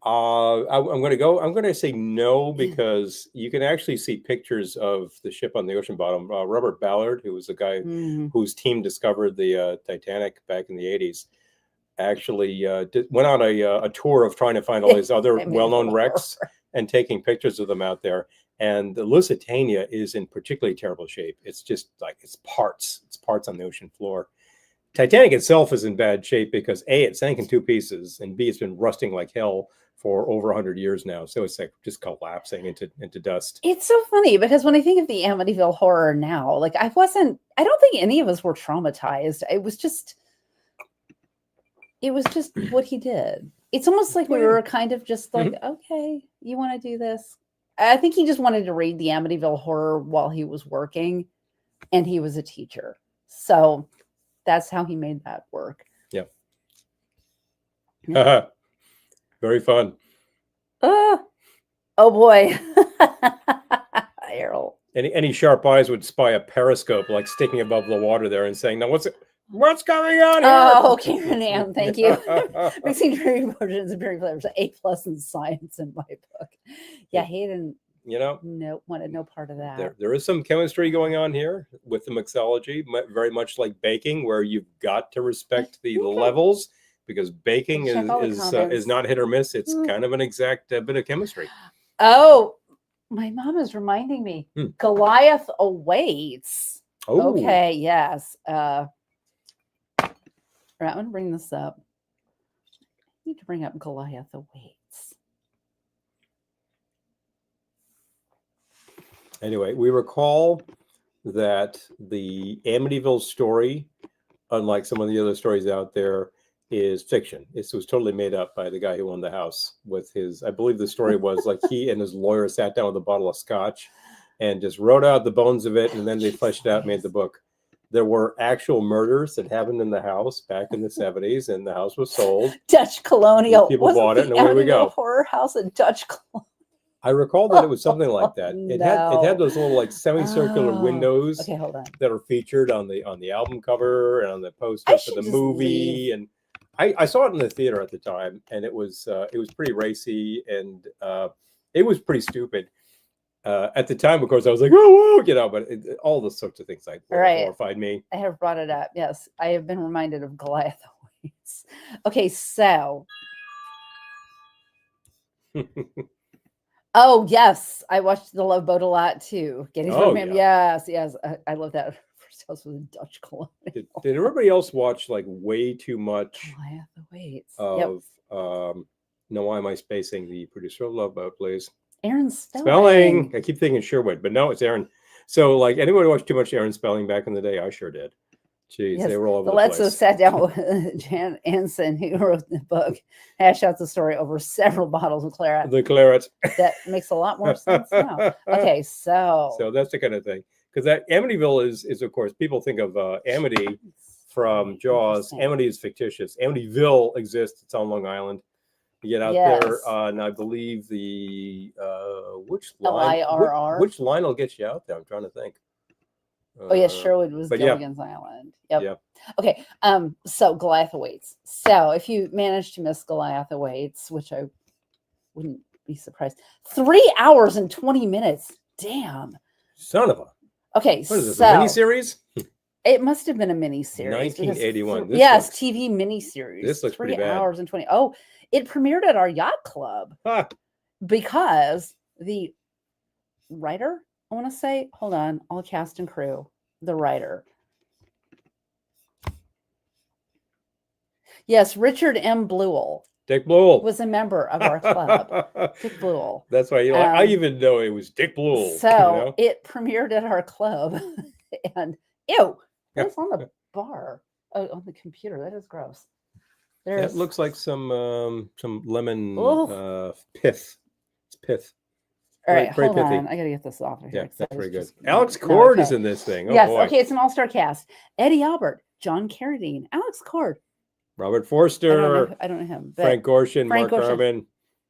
I'm going to say no, because you can actually see pictures of the ship on the ocean bottom. Robert Ballard, who was the guy whose team discovered the Titanic back in the 80s. Actually went on a tour of trying to find all these other well-known wrecks and taking pictures of them out there. And the Lusitania is in particularly terrible shape. It's just like it's parts on the ocean floor. Titanic itself is in bad shape because A, it sank in 2 pieces, and B, it's been rusting like hell for over 100 years now. So it's like just collapsing into dust. It's so funny because when I think of the Amityville Horror now, like I don't think any of us were traumatized. It was just what he did. It's almost like we were kind of just like, okay, you want to do this? I think he just wanted to read the Amityville Horror while he was working, and he was a teacher. So that's how he made that work. Yeah. Very fun. Oh boy. Errol. Any sharp eyes would spy a periscope like sticking above the water there and saying, now what's going on here? Oh, Karen Ann, thank you. Mixing dream emotions and very flavors. A+ in science in my book. Yeah, he didn't. Wanted no part of that. There is some chemistry going on here with the mixology, very much like baking, where you've got to respect the levels, because baking is not hit or miss. It's kind of an exact bit of chemistry. Oh, my mom is reminding me. Goliath awaits. Oh. Okay, yes. I'm going to bring this up. I need to bring up Goliath awaits. Anyway, we recall that the Amityville story, unlike some of the other stories out there, is fiction. This was totally made up by the guy who owned the house with his, I believe the story was like he and his lawyer sat down with a bottle of scotch and just wrote out the bones of it, and then they fleshed it out and made the book. There were actual murders that happened in the house back in the 70s, and the house was sold. Dutch Colonial. People bought it, and away we go. Horror house at Dutch Colonial. I recall that it was something like that. It had those little like semicircular windows hold on. that are featured on the album cover and on the poster for the movie. And I saw it in the theater at the time, and it was pretty racy, and it was pretty stupid. At the time, of course, I was like, oh, whoa, but all the sorts of things like horrified me. I have brought it up. Yes, I have been reminded of Goliath. Okay, so. Oh, yes. I watched The Love Boat a lot, too. Getting from him. Yeah. Yes. I love that. First house was in Dutch Colonial. Did everybody else watch like way too much of, no, why am I spacing the producer of Love Boat, please? Aaron Spelling. I keep thinking Sherwood, but no, it's Aaron. So, like, anybody watched too much Aaron Spelling back in the day? I sure did. Jeez, yes, they were all over the place. Let's sat down with Jan Anson, who wrote the book, hash out the story over several bottles of claret. The claret. That makes a lot more sense now. Okay, so that's the kind of thing. Because that Amityville is of course, people think of Amity from Jaws. Amity is fictitious. Amityville exists. It's on Long Island. You get out there, and I believe the which line will get you out there? I'm trying to think. Oh yes, Sherwood was Gilligan's Island. Yep. Yeah. Okay. So Goliath Awaits. So if you manage to miss Goliath Awaits, which I wouldn't be surprised, 3 hours and 20 minutes. Damn. Son of a. Okay. What is this? A miniseries? It must have been a miniseries. 1981. TV miniseries. This looks pretty bad. 3 hours and 20. Oh, it premiered at our yacht club because the writer, I want to say, hold on, all cast and crew, the writer. Yes, Richard M. Bluell. Dick Bluell was a member of our club. Dick Bluell. That's why I even know it was Dick Bluell. So it premiered at our club, and what's on the bar? Oh, on the computer. That is gross. It looks like some lemon pith. It's pith. All right, hold on. I gotta get this off of here. Yeah, that's pretty good. Alex Cord is in this thing. Oh, yes, boy. Okay, it's an all-star cast. Eddie Albert, John Carradine, Alex Cord, Robert Forster. I don't know him. Frank Gorshin, Mark Harmon,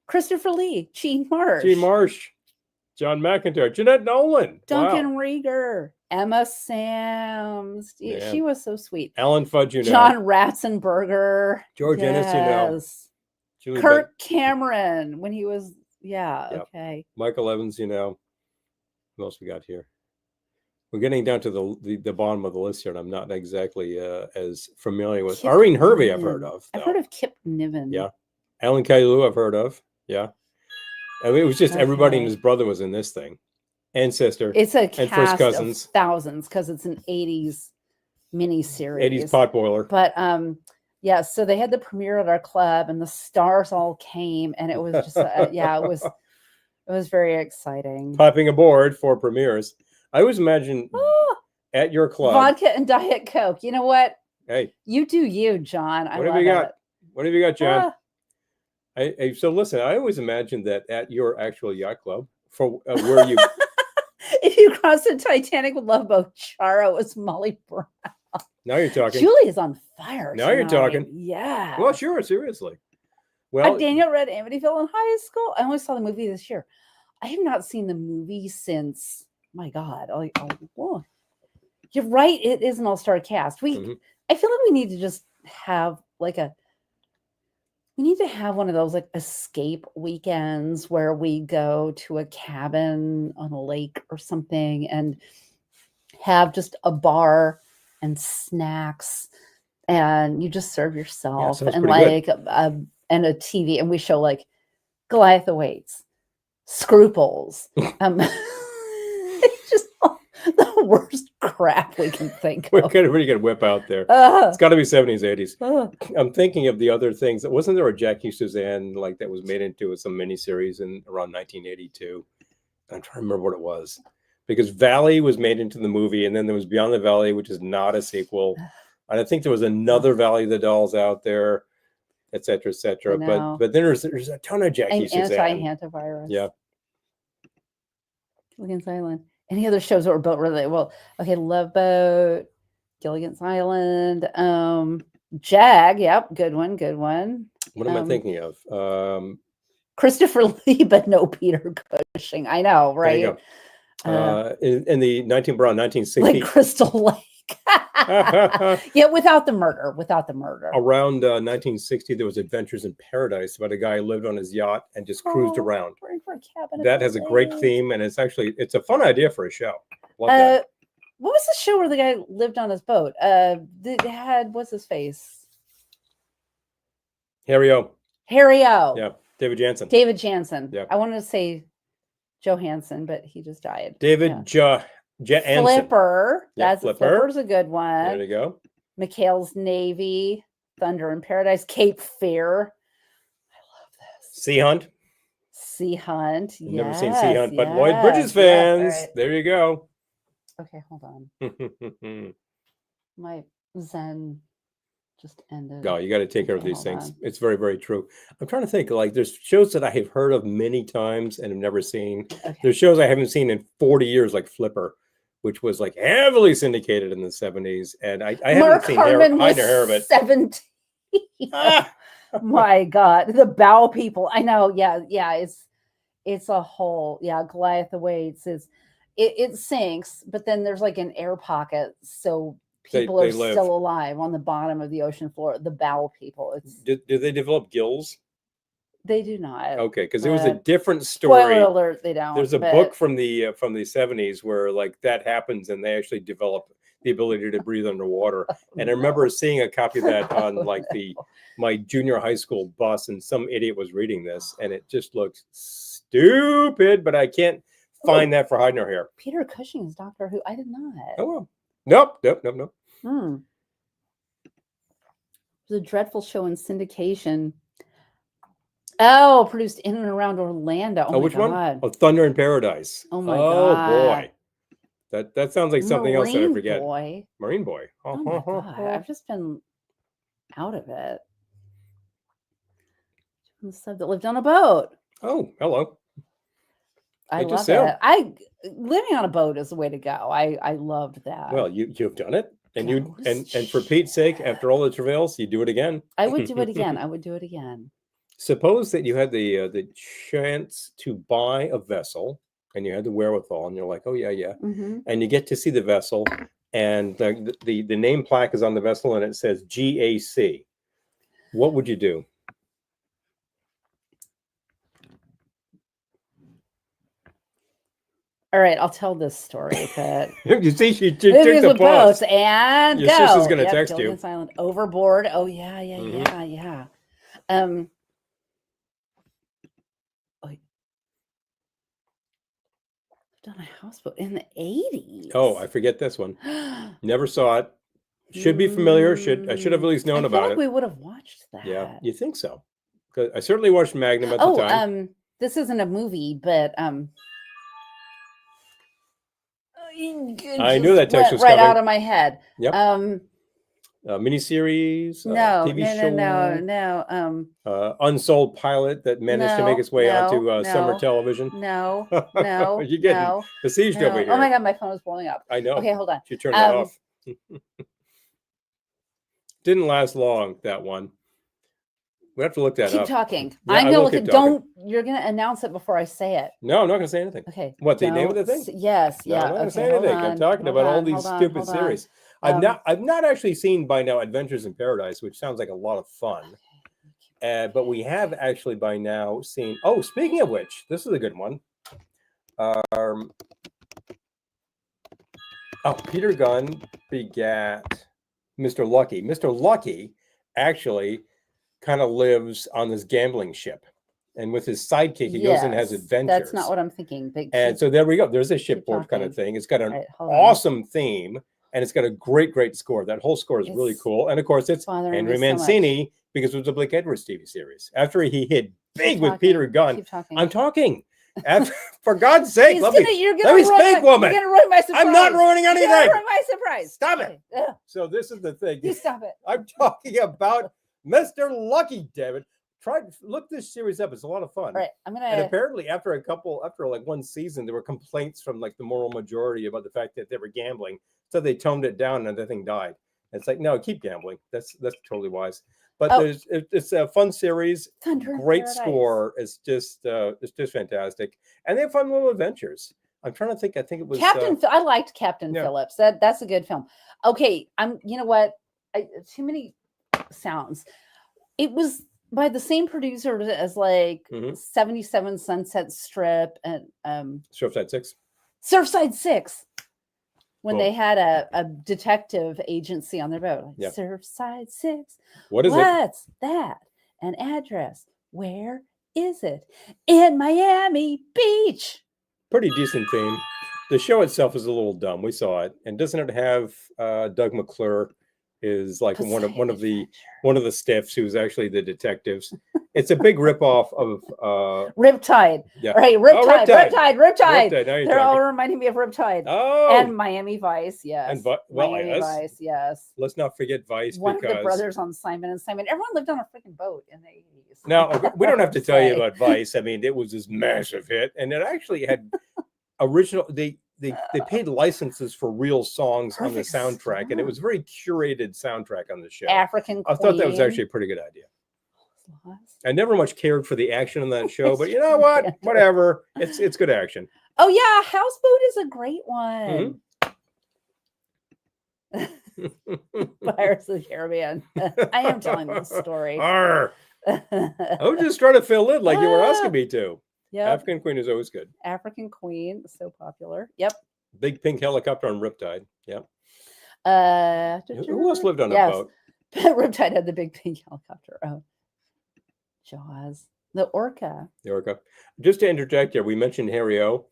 Christopher Lee, Gene Marsh, John McIntyre, Jeanette Nolan, Duncan Rieger, Emma Sams. Yeah. She was so sweet. Alan Fudge, John Ratzenberger, George Ennis, Kirk Cameron when he was. Yeah. Okay. Michael Evans, who else we got here? We're getting down to the bottom of the list here, and I'm not exactly as familiar with. Irene Hervey, I've heard of. I've heard of Kip Niven. Yeah. Alan Kalu, I've heard of. Yeah. I mean, it was just everybody and his brother was in this thing, and sister. It's a and first cousins. Of thousands because it's an 80s miniseries. 80s potboiler. But yeah, so they had the premiere at our club, and the stars all came, and it was just it was very exciting. Popping aboard for premieres. I always imagine at your club vodka and Diet Coke. You know what? Hey, you do you, John. What have you got? What have you got, John? So listen, I always imagined that at your actual yacht club for where you if you cross the Titanic with Love Boat, Charo was Molly Brown. Now you're talking. Julie is on fire. Now you're talking. Yeah. Well, sure. Seriously. Well, Daniel read Amityville in high school. I only saw the movie this year. I have not seen the movie since. My God. You're right. It is an all-star cast. I feel like we need to just have we need to have one of those like escape weekends where we go to a cabin on a lake or something and have just a bar and snacks, and you just serve yourself and and a TV, and we show like Goliath Awaits, Scruples, it's just the worst crap we can think of. What are you gonna whip out there? It's got to be 70s, 80s. I'm thinking of the other things. Wasn't there a Jackie Suzanne like that was made into some miniseries in around 1982? I'm trying to remember what it was. because Valley was made into the movie, and then there was Beyond the Valley, which is not a sequel. And I think there was another Valley of the Dolls out there, et cetera, et cetera. But then there's a ton of Jackie Suzanne. Anti-hantavirus. Yeah. Gilligan's Island. Any other shows that were built really well? Okay, Love Boat, Gilligan's Island, Jag. Yep, good one, good one. What am I thinking of? Christopher Lee, but no Peter Cushing. I know, right? There you go. In the 1960s, like Crystal Lake. Yeah, without the murder. Around 1960, there was Adventures in Paradise about a guy who lived on his yacht and just cruised around. That has a great theme, and it's a fun idea for a show. Love that. What was the show where the guy lived on his boat? It had, what's his face? Harry-O. Yeah, David Jansen. Yeah. I wanted to say Johansson, but he just died. Jansen. Flipper. Flipper's a good one. There you go. McHale's Navy, Thunder in Paradise, Cape Fear. I love this. Sea Hunt. Yes, Never seen Sea Hunt, but Lloyd Bridges fans. Right. There you go. Okay, hold on. My Zen just ended. No, you got to take care of these things. It's very, very true. I'm trying to think, like, there's shows that I have heard of many times and have never seen. Okay. There's shows I haven't seen in 40 years, like Flipper, which was like heavily syndicated in the 70s. And I haven't seen Hide Nor Hair of it. 17. My God, the Bow People. I know. Yeah. It's a whole, Goliath Awaits it sinks, but then there's like an air pocket. So people are still alive on the bottom of the ocean floor. The Bow People. Do they develop gills? They do not. Okay, because it was a different story. Spoiler alert, they don't. There's a book from the 70s where like that happens, and they actually develop the ability to breathe underwater. And I remember seeing a copy of that on like my junior high school bus, and some idiot was reading this, and it just looked stupid. But I can't find that for Hide Nor Hair. Peter Cushing is Doctor Who. I did not. Oh well. Nope. It was a dreadful show in syndication. Oh, produced in and around Orlando. Oh, which one? Oh, Thunder in Paradise. Oh my God. Oh boy. That sounds like something else that I forget. Marine Boy. Oh my God. I've just been out of it. The sub that lived on a boat. Oh, hello. I love it. Living on a boat is the way to go. I loved that. Well, you've done it. And and for Pete's sake, after all the travails, you do it again. I would do it again. Suppose that you had the chance to buy a vessel, and you had the wherewithal, and you're like, oh yeah, and you get to see the vessel, and the name plaque is on the vessel, and it says GAC. What would you do? All right, I'll tell this story. But you see, she took the pause. And your sister's going to text you. Silent. Overboard. Oh yeah. On a houseboat in the 80s. Oh, I forget this one. Never saw it. Should be familiar. I should have at least known about it. We would have watched that. Yeah, you think so? Because I certainly watched Magnum at the time. This isn't a movie, but I knew that text was right coming. out of my head. Yep. Miniseries. TV show. No. Unsold pilot that managed to make its way onto summer television. No. You're getting besieged over here. Oh my God, my phone is blowing up. I know. Okay, hold on. You turned that off. Didn't last long, that one. We have to look that up. Keep talking. Yeah, I'm gonna look at. You're gonna announce it before I say it. No, I'm not gonna say anything. Okay. What, the name of the thing? Yes. No, Yeah. I'm not gonna say anything. I'm talking about all these stupid series. I've not actually seen by now Adventures in Paradise, which sounds like a lot of fun. But we have actually by now seen. Oh, speaking of which, this is a good one. Peter Gunn begat Mr. Lucky. Mr. Lucky actually kind of lives on this gambling ship, and with his sidekick, he goes and has adventures. That's not what I'm thinking. And so there we go. There's a shipboard kind of thing. It's got an awesome theme, and it's got a great score. That whole score is really cool. And of course, it's Henry Mancini because it was a Blake Edwards TV series. After he hit big with Peter Gunn, I'm talking. For God's sake, let me speak, woman. You're gonna ruin my surprise. I'm not ruining anything. You're gonna ruin my surprise. Stop it. So this is the thing. You stop it. I'm talking about Mr. Lucky, damn it. Look this series up. It's a lot of fun. All right, I'm gonna. And apparently, after like one season, there were complaints from like the moral majority about the fact that they were gambling. So they toned it down, and the thing died. It's like, no, keep gambling. That's totally wise. But it's a fun series. Great score. It's just fantastic, and they have fun little adventures. I'm trying to think. I think it was Captain. I liked Captain Phillips. That's a good film. Okay, You know what? Too many sounds. It was by the same producer as like 77 Sunset Strip and Surfside 6. Surfside 6. When they had a detective agency on their boat. Like, Surfside 6. What's that? An address. Where is it? In Miami Beach. Pretty decent theme. The show itself is a little dumb. We saw it. And doesn't it have Doug McClure is like one of the stiffs who's actually the detectives. It's a big ripoff of Riptide. Yeah. Right, Riptide. They're all reminding me of Riptide. Oh, and Miami Vice, yes. And Miami Vice, yes. Let's not forget Vice. One of the brothers on Simon and Simon. Everyone lived on a freaking boat in the 80s. Now, we don't have to tell you about Vice. I mean, it was this massive hit, and it actually had original. They paid licenses for real songs on the soundtrack, and it was a very curated soundtrack on the show. African Queen. I thought that was actually a pretty good idea. I never much cared for the action on that show, but you know what? Whatever. It's good action. Oh yeah, Houseboat is a great one. Pirates of the Caribbean. I am telling this story. I was just trying to fill in like you were asking me to. Yeah. African Queen is always good. African Queen, so popular. Yep. Big pink helicopter on Riptide. Yep. Who else lived on a boat? Riptide had the big pink helicopter. Oh. Jaws. The orca. Just to interject here, we mentioned Harry O.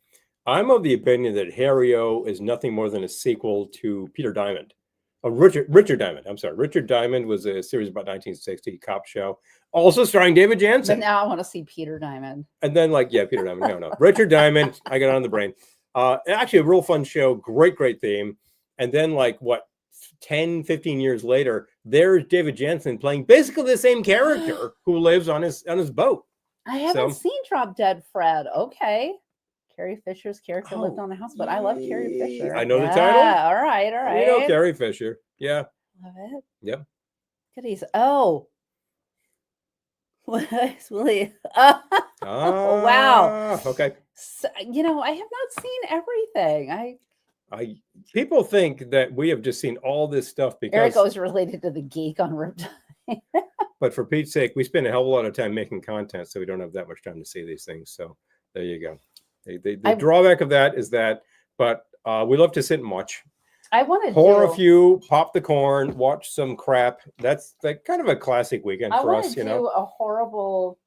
I'm of the opinion that Harry O is nothing more than a sequel to Peter Diamond. Richard Diamond. I'm sorry. Richard Diamond was a series about 1960 cop show, also starring David Jansen. But now I want to see Peter Diamond. And then Peter Diamond. No. Richard Diamond. I got on the brain. Actually a real fun show. Great theme. And then 10, 15 years later, there's David Jansen playing basically the same character who lives on his boat. I haven't seen Drop Dead Fred. Okay. Carrie Fisher's character lived on the house, but I love Carrie Fisher. I know the title. All right. You know Carrie Fisher. Yeah. Love it. Yep. Goodies. Oh. Oh, wow. Okay. So, I have not seen everything. People think that we have just seen all this stuff because Eric was related to the geek on Riptide. But for Pete's sake, we spend a hell of a lot of time making content, so we don't have that much time to see these things. So there you go. The drawback of that is that, but we love to sit and watch. I want to pour a few, pop the corn, watch some crap. That's kind of a classic weekend for us, I want to do a horrible,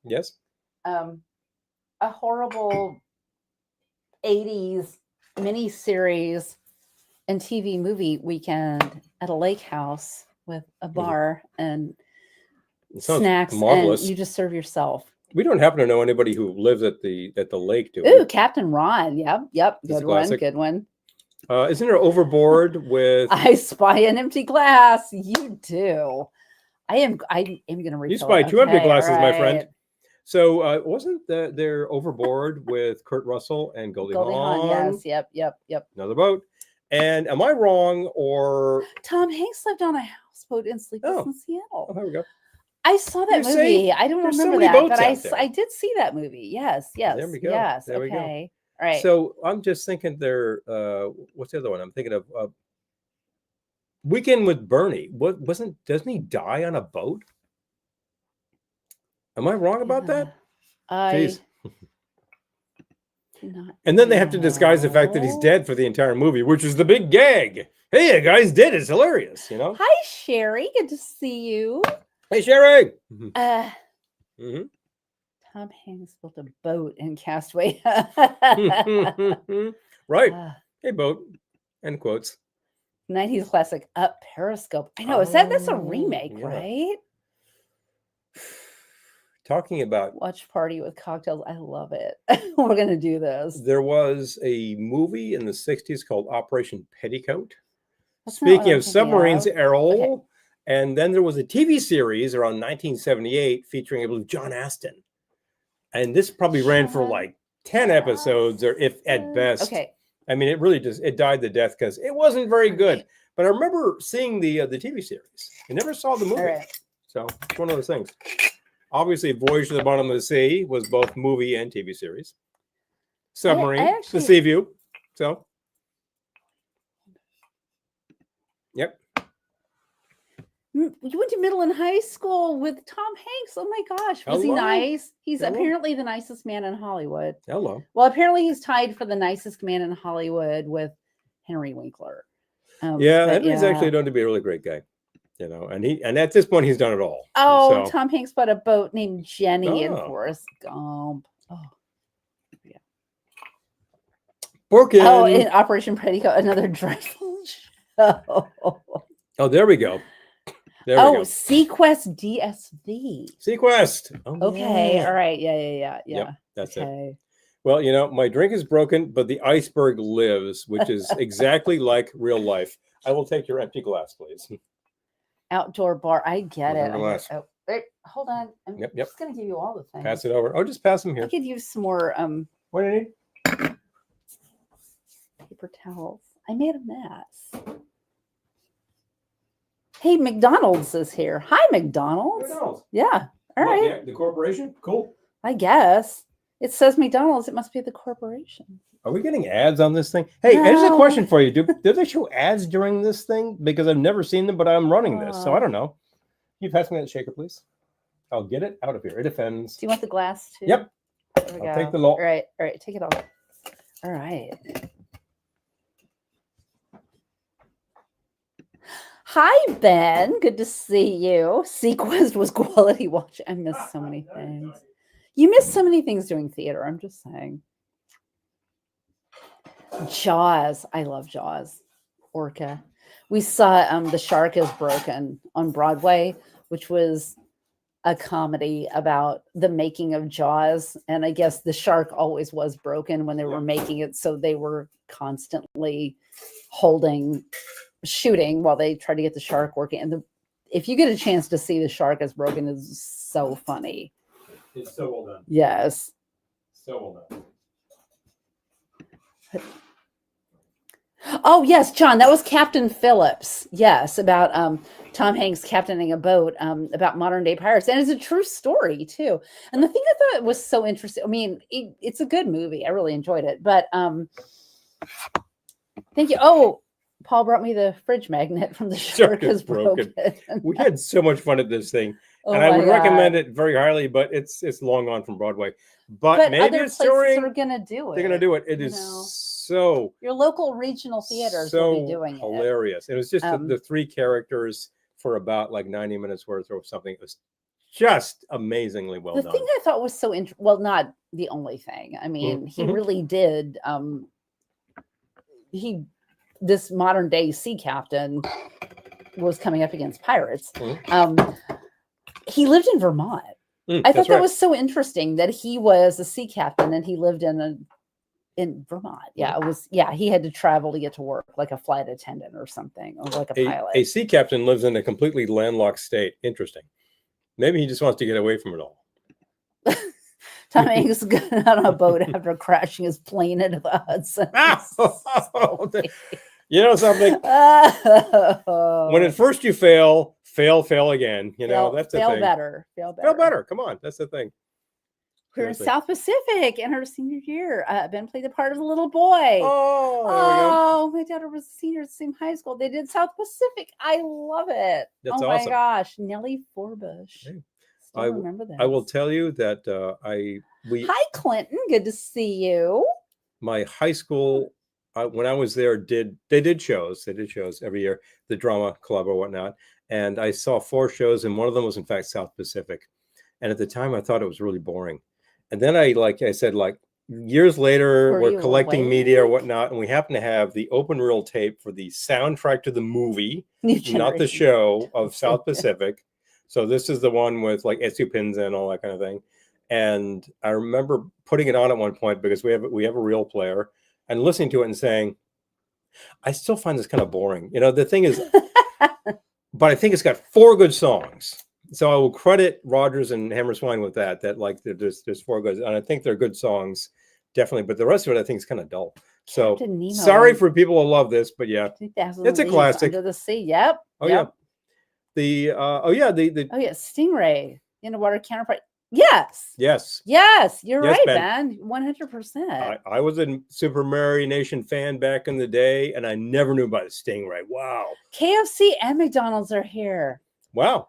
a horrible 80s miniseries and TV movie weekend at a lake house with a bar and snacks, marvelous. And you just serve yourself. We don't happen to know anybody who lives at the lake, do we? Ooh, Captain Ron. Yep. Good one. Isn't there Overboard with I Spy an Empty Glass? You do. I am gonna read. You spy two empty glasses, my friend. So wasn't there Overboard with Kurt Russell and Goldie Hawn? Yes. Yep. Another boat. And am I wrong or Tom Hanks lived on a houseboat in Sleepless in Seattle? Oh, there we go. I saw that movie. I don't remember that, but I did see that movie. Yes. There we go. Yes. There we go. All right. So I'm just thinking there. What's the other one? I'm thinking of Weekend with Bernie. Doesn't he die on a boat? Am I wrong about that? Jeez. And then they have to disguise the fact that he's dead for the entire movie, which is the big gag. Hey, a guy's dead. It's hilarious, Hi, Sherry. Good to see you. Hey, Sherry. Tom Hanks built a boat in Castaway. Right. Hey, boat. End quotes. 90s classic Periscope. I know. That's a remake, right? talking about watch party with cocktails. I love it. We're gonna do this. There was a movie in the 60s called Operation Petticoat. Speaking of submarines, Errol. Okay. And then there was a TV series around 1978 featuring, I believe, John Aston. And this probably ran for like 10 episodes, or if at best. Okay. I mean, it died the death because it wasn't very good. But I remember seeing the TV series. I never saw the movie. Right. So it's one of those things. Obviously, Voyage to the Bottom of the Sea was both movie and TV series. Submarine, The Sea View. So, yep. You went to middle and high school with Tom Hanks. Oh my gosh. Was he nice? He's apparently the nicest man in Hollywood. Hello. Well, apparently he's tied for the nicest man in Hollywood with Henry Winkler. Henry's actually known to be a really great guy. And at this point he's done it all. Oh, so. Tom Hanks bought a boat named Jenny in Forrest Gump. Oh, yeah. Porkin. Oh, in Operation Petticoat, another dreadful show. Oh, there we go. There we go. Sequest DSV. Sequest. Oh, okay. Yeah. All right. Yeah. Yep, that's it. Well, my drink is broken, but the iceberg lives, which is exactly like real life. I will take your empty glass, please. Outdoor bar. I get it. Wait, hold on. I'm just going to give you all the things. Pass it over. Oh, just pass them here. I could use some more. What do you need? Paper towels. I made a mess. Hey, McDonald's is here. Hi, McDonald's. Yeah. All right. Yeah, the corporation? Cool. I guess. It says McDonald's. It must be the corporation. Are we getting ads on this thing? Hey, no. Here's a question for you. Do they show ads during this thing? Because I've never seen them, but I'm running this, so I don't know. Can you pass me that shaker, please? I'll get it out of here. It offends. Do you want the glass too? Yep. There we I'll go. take the lot. All right. Take it off. All right. Hi, Ben. Good to see you. Sequest was quality watching. I missed so many things. You missed so many things doing theater. I'm just saying. Jaws. I love Jaws. Orca. We saw The Shark is Broken on Broadway, which was a comedy about the making of Jaws. And I guess the shark always was broken when they were making it. So they were constantly shooting while they try to get the shark working. And if you get a chance to see The Shark is Broken, it's so funny. It's so well done. Yes. So well done. Oh, yes, John, that was Captain Phillips. Yes, about Tom Hanks captaining a boat about modern day pirates. And it's a true story, too. And the thing I thought was so interesting, I mean, it's a good movie. I really enjoyed it. But thank you. Oh, Paul brought me the fridge magnet from The Shark is Broken. We had so much fun at this thing. And I would recommend it very highly, but it's long gone from Broadway. But maybe other it's touring. Are going to do it. They're going to do it. It is so... Your local regional theaters will be doing hilarious. It was just the three characters for about like 90 minutes worth or something. It was just amazingly well done. The thing I thought was so interesting, well, not the only thing. I mean, he really did... This modern day sea captain was coming up against pirates. He lived in Vermont. I thought that was so interesting that he was a sea captain and he lived in Vermont. Yeah, it was. Yeah, he had to travel to get to work, like a flight attendant or something, or like a pilot. A sea captain lives in a completely landlocked state. Interesting. Maybe he just wants to get away from it all. Tom Hanks got on a boat after crashing his plane into the Hudson. You know something? When at first you fail again. That's the thing. Fail better. Come on, that's the thing. We're in South Pacific in her senior year. Ben played the part of the little boy. Oh, my daughter was a senior at the same high school. They did South Pacific. I love it. That's awesome. My gosh, Nellie Forbush. I remember that. I will tell you that Hi, Clinton. Good to see you. My high school. When I was there, they did shows every year, the drama club or whatnot. And I saw 4 shows, and one of them was in fact South Pacific. And at the time, I thought it was really boring. And then years later, we're collecting media or whatnot, and we happen to have the open reel tape for the soundtrack to the movie, not the show, of South Pacific. So this is the one with like Etsu pins and all that kind of thing. And I remember putting it on at one point because we have a real player and listening to it and saying, I still find this kind of boring. The thing is, but I think it's got 4 good songs. So I will credit Rogers and Hammerswine with that like there's 4 good, and I think they're good songs, definitely. But the rest of it I think is kind of dull. So sorry for people who love this, but yeah, it's a classic. Under the Sea. Yep. Oh yep. Yeah. Stingray in a water counterpart. Yes. You're right, Ben. 100%. I was a Super Mario Nation fan back in the day, and I never knew about Stingray. Wow. KFC and McDonald's are here. Wow.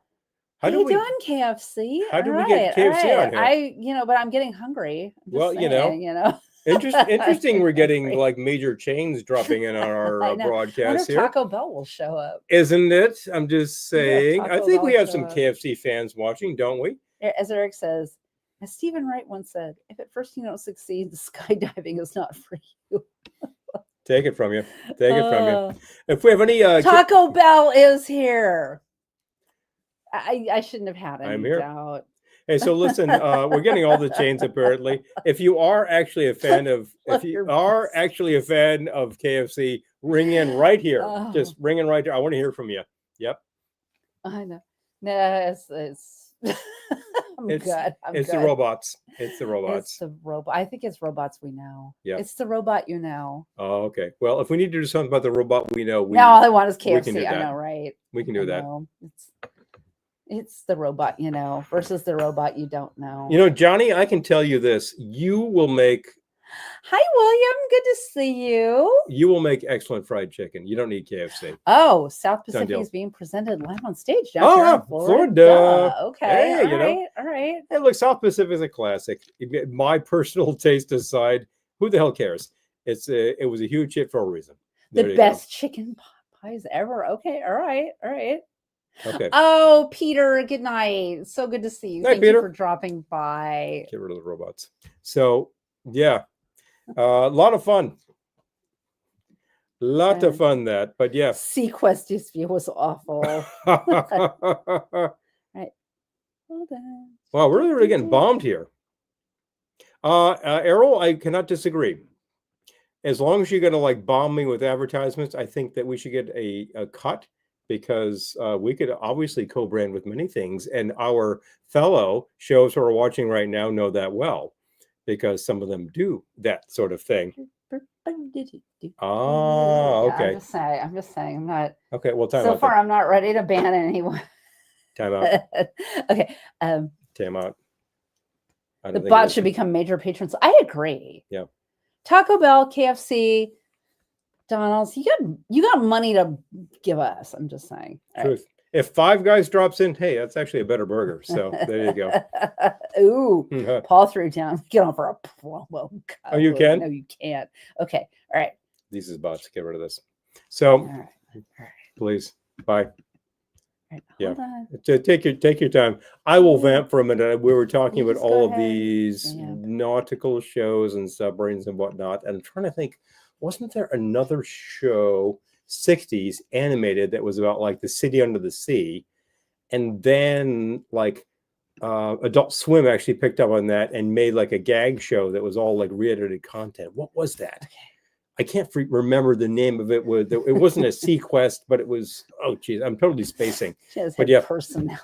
How you doing, KFC? How did we get KFC on here? But I'm getting hungry. Well, saying, Interesting. We're getting like major chains dropping in on our broadcast here. Taco Bell will show up, isn't it? I'm just saying. I think we have some KFC fans watching, don't we? As Eric says, as Stephen Wright once said, if at first you don't succeed, the skydiving is not for you. Take it from you. If we have any Taco Bell is here. I shouldn't have had any doubt. Hey, so listen, we're getting all the chains apparently. If you are actually a fan of KFC, ring in right here. Just ring in right here. I want to hear from you. Yep. I know. No, it's good. It's the robots. It's the robots. It's the robot. I think it's robots we know. Yeah. It's the robot you know. Oh, okay. Well, if we need to do something about the robot we know, now all I want is KFC. I know, right? We can do that. It's the robot you know versus the robot you don't know. Johnny, I can tell you this. You will make... Hi, William. Good to see you. You will make excellent fried chicken. You don't need KFC. Oh, South Pacific is being presented live on stage down here in Florida. Okay. Hey, all right. Hey, look, South Pacific is a classic. My personal taste aside, who the hell cares? It was a huge hit for a reason. The best chicken pies ever. Okay. All right. Okay. Oh, Peter, good night. So good to see you. Thank you for dropping by. Get rid of the robots. So, yeah. A lot of fun. Of fun but yeah. Sequest used to be was awful. Right. Wow, we're really getting bombed here. Errol, I cannot disagree. As long as you're going to like bomb me with advertisements, I think that we should get a cut, because we could obviously co-brand with many things, and our fellow shows who are watching right now know that well, because some of them do that sort of thing. Oh, okay. I'm just saying. I'm not. Okay, well, time out. So far, I'm not ready to ban anyone. Time out. Okay. Time out. The bot should become major patrons. I agree. Yeah. Taco Bell, KFC, McDonald's. You got money to give us. I'm just saying. Truth. Right. If Five Guys drops in, hey, that's actually a better burger. So there you go. Ooh, Paul threw down. Get on for a promo. God, oh, you can? No, you can't. Okay. All right. These is bots. Get rid of this. So, all right. Please. Bye. Right, yeah. Take your time. I will vamp for a minute. We were talking about all of these nautical shows and submarines and whatnot. And I'm trying to think, wasn't there another show, 60s animated, that was about like the city under the sea? And then like Adult Swim actually picked up on that and made like a gag show that was all like re-edited content. What was that? Okay. I can't remember the name of it. It wasn't a Sequest, but it was, oh geez, I'm totally spacing. But yeah, personality.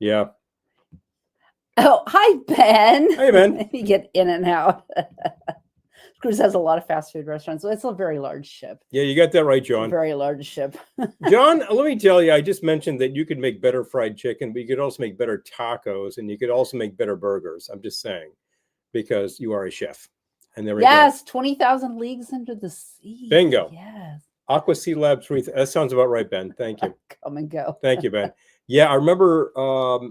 Yeah. Oh, hi, Ben. Hey, Ben. You get in and out. Cruise has a lot of fast food restaurants, so it's a very large ship. Yeah, you got that right, John. Very large ship. John, let me tell you, I just mentioned that you could make better fried chicken, but you could also make better tacos, and you could also make better burgers. I'm just saying, because you are a chef. And there we go. 20,000 Leagues Under the Sea. Bingo. Yes. Aqua Sea Labs 3. That sounds about right, Ben. Thank you. Come and go. Thank you, Ben. Yeah, I remember.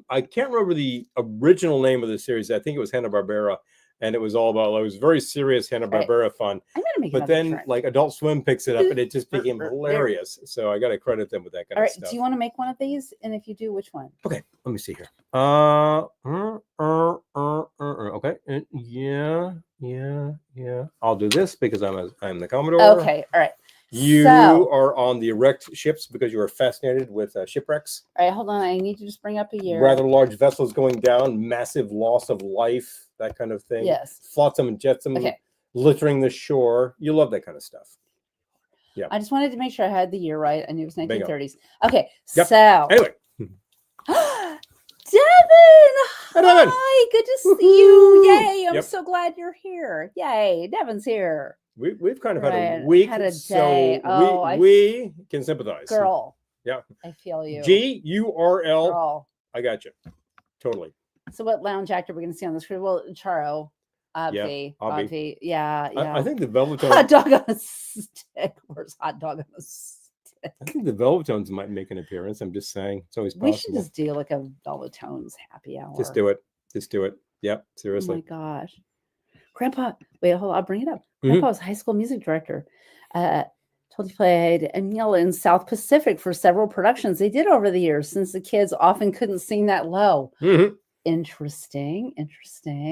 I can't remember the original name of the series. I think it was Hanna-Barbera, and it was all about. It was very serious Hanna-Barbera fun. I'm gonna make. But then, like Adult Swim picks it up, and it just became hilarious. So I got to credit them with that kind of stuff. Do you want to make one of these? And if you do, which one? Okay, let me see here. Okay. Yeah. I'll do this because I'm the Commodore. Okay. All right. You are on the wrecked ships because you are fascinated with shipwrecks. All right, hold on. I need to just bring up a year. Rather large vessels going down, massive loss of life, that kind of thing. Yes. Flotsam and jetsam littering the shore. You love that kind of stuff. Yeah. I just wanted to make sure I had the year right. I knew it was 1930s. Bingo. Okay. Yep. So. Anyway. Devin! Hi, Devin! Hi, good to see you. Yay, I'm so glad you're here. Yay, Devin's here. We've kind of had a week, so we can sympathize. Girl. Yeah. I feel you. G-U-R-L. Girl. I got you. Totally. So what lounge actor we're going to see on the screen? Well, Charo. Obvi. Yeah. I think the Velvetones. Hot dog on a stick. Where's hot dog on a stick? I think the Velvetones might make an appearance. I'm just saying. It's always possible. We should just do like a Velvetones happy hour. Just do it. Yep. Seriously. Oh my gosh. Grandpa, wait, hold on. I'll bring it up. Grandpa was high school music director. Told he played Emil in South Pacific for several productions they did over the years, since the kids often couldn't sing that low. Interesting.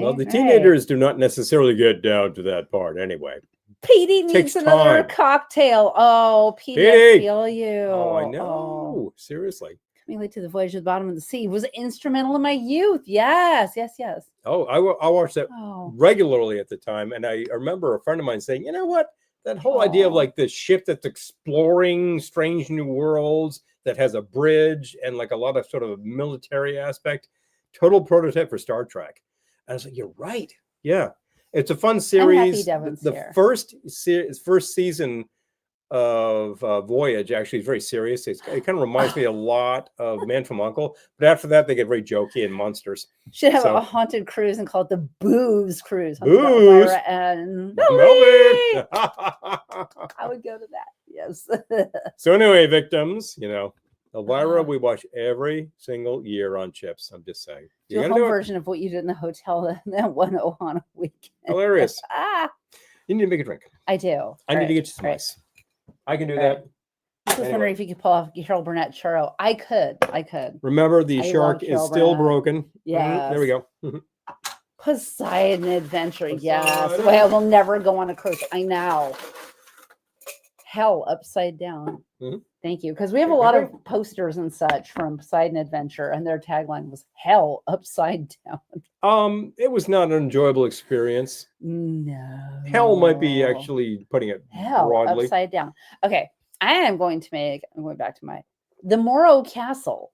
Well, the teenagers do not necessarily get down to that part anyway. Petey needs another cocktail. Oh, Petey, I feel you. Oh, I know. Oh. Seriously. Coming late to the Voyage to the Bottom of the Sea was instrumental in my youth. Yes. Oh, I watched that regularly at the time. And I remember a friend of mine saying, you know what? That whole idea of like the ship that's exploring strange new worlds, that has a bridge and like a lot of sort of military aspect, total prototype for Star Trek. And I was like, you're right. Yeah. It's a fun series. The first season of Voyage actually is very serious. It kind of reminds me a lot of Man from U.N.C.L.E., but after that they get very jokey and monsters. Should have a haunted cruise and call it the Booze Cruise. Booze and Melvin. I would go to that. Yes. So anyway, victims, Elvira, we watch every single year on Chips. I'm just saying. Do a home version of what you did in the hotel that 1 on a weekend. Hilarious. You need to make a drink. I do. I need to get you some ice. I can do that. I was wondering if you could pull off Carol Burnett Churro. I could. Remember, the shark is still broken. Yeah. There we go. Poseidon Adventure. Yes. Well, I will never go on a cruise. I know. Hell upside down. Thank you. Because we have a lot of posters and such from Poseidon Adventure, and their tagline was hell upside down. It was not an enjoyable experience. No. Hell might be actually putting it broadly. Upside down. Okay. I'm going back to the Morro Castle.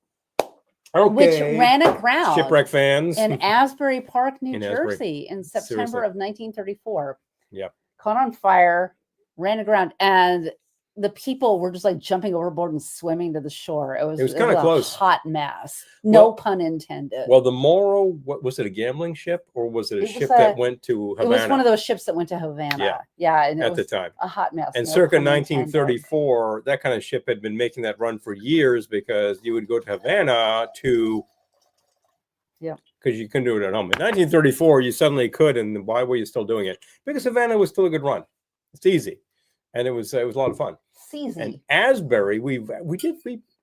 Which ran aground shipwreck fans in Asbury Park, New Jersey in September of 1934. Yeah. Caught on fire, ran aground, and the people were just like jumping overboard and swimming to the shore. It was kind of close. Hot mess. No pun intended. Well, the Morro, what was it, a gambling ship, or was it a ship that went to Havana? It was one of those ships that went to Havana. Yeah, and at the time, a hot mess. And circa 1934, that kind of ship had been making that run for years, because you would go to Havana because you couldn't do it at home. In 1934, you suddenly could, and why were you still doing it? Because Havana was still a good run. It's easy, and it was a lot of fun. Easy. And Asbury, we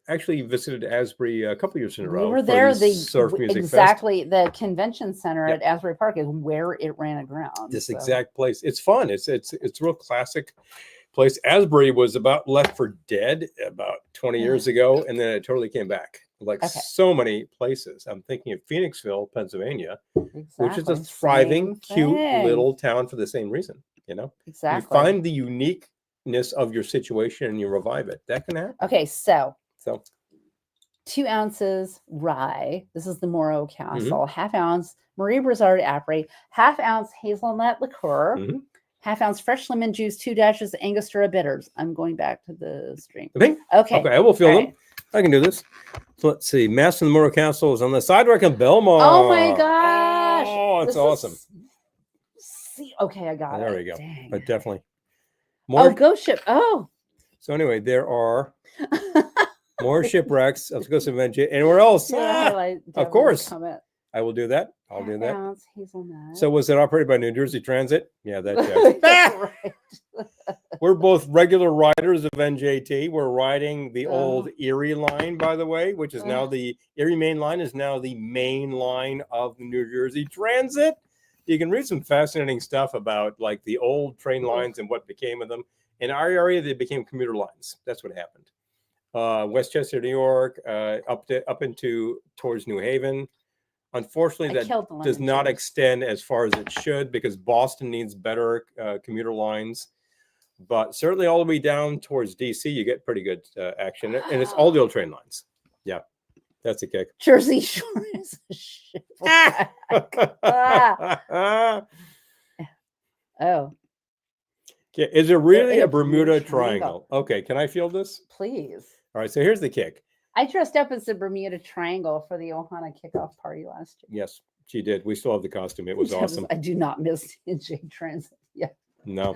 actually visited Asbury a couple years in a row. We were there. The Surf Music Fest. The convention center at Asbury Park is where it ran aground. This exact place. It's fun. It's a real classic place. Asbury was about left for dead about 20 years ago, and then it totally came back. Like so many places. I'm thinking of Phoenixville, Pennsylvania, which is a thriving, cute little town for the same reason. Exactly. You find the uniqueness of your situation and you revive it. That can happen. Okay, so 2 ounces rye. This is the Morro Castle. Half ounce Marie Brizard Apres. Half ounce hazelnut liqueur. Half ounce fresh lemon juice. 2 dashes Angostura bitters. I'm going back to the stream. Okay. I will fill them. I can do this. So let's see. Master of the Morro Castle is on the sidewalk in Belmont. Oh my gosh! Oh, it's awesome. Okay, I got it. There we go. Dang. But definitely. Ghost ship. Oh. So anyway, there are more shipwrecks of Ghost Adventure. Anywhere else? Of course. I will do that. I'll do that. Hazelnut. So was it operated by New Jersey Transit? Yeah, that checks. Right. We're both regular riders of NJT. We're riding the old Erie line, by the way, which is now the Erie Main Line is now the main line of the New Jersey Transit. You can read some fascinating stuff about like the old train lines and what became of them In our area, they became commuter lines. That's what happened. Westchester, New York, up into towards New Haven. Unfortunately, that does not extend as far as it should because Boston needs better commuter lines. But certainly all the way down towards DC, you get pretty good action. And it's all the old train lines. Yeah, that's a kick. Jersey Shore is a shipwreck. Oh. Okay. Is it really a Bermuda Triangle? Okay, can I feel this? Please. All right, so here's the kick. I dressed up as the Bermuda Triangle for the Ohana kickoff party last year. Yes, she did. We still have the costume. It was awesome. I do not miss NJ Transit. Yeah. No.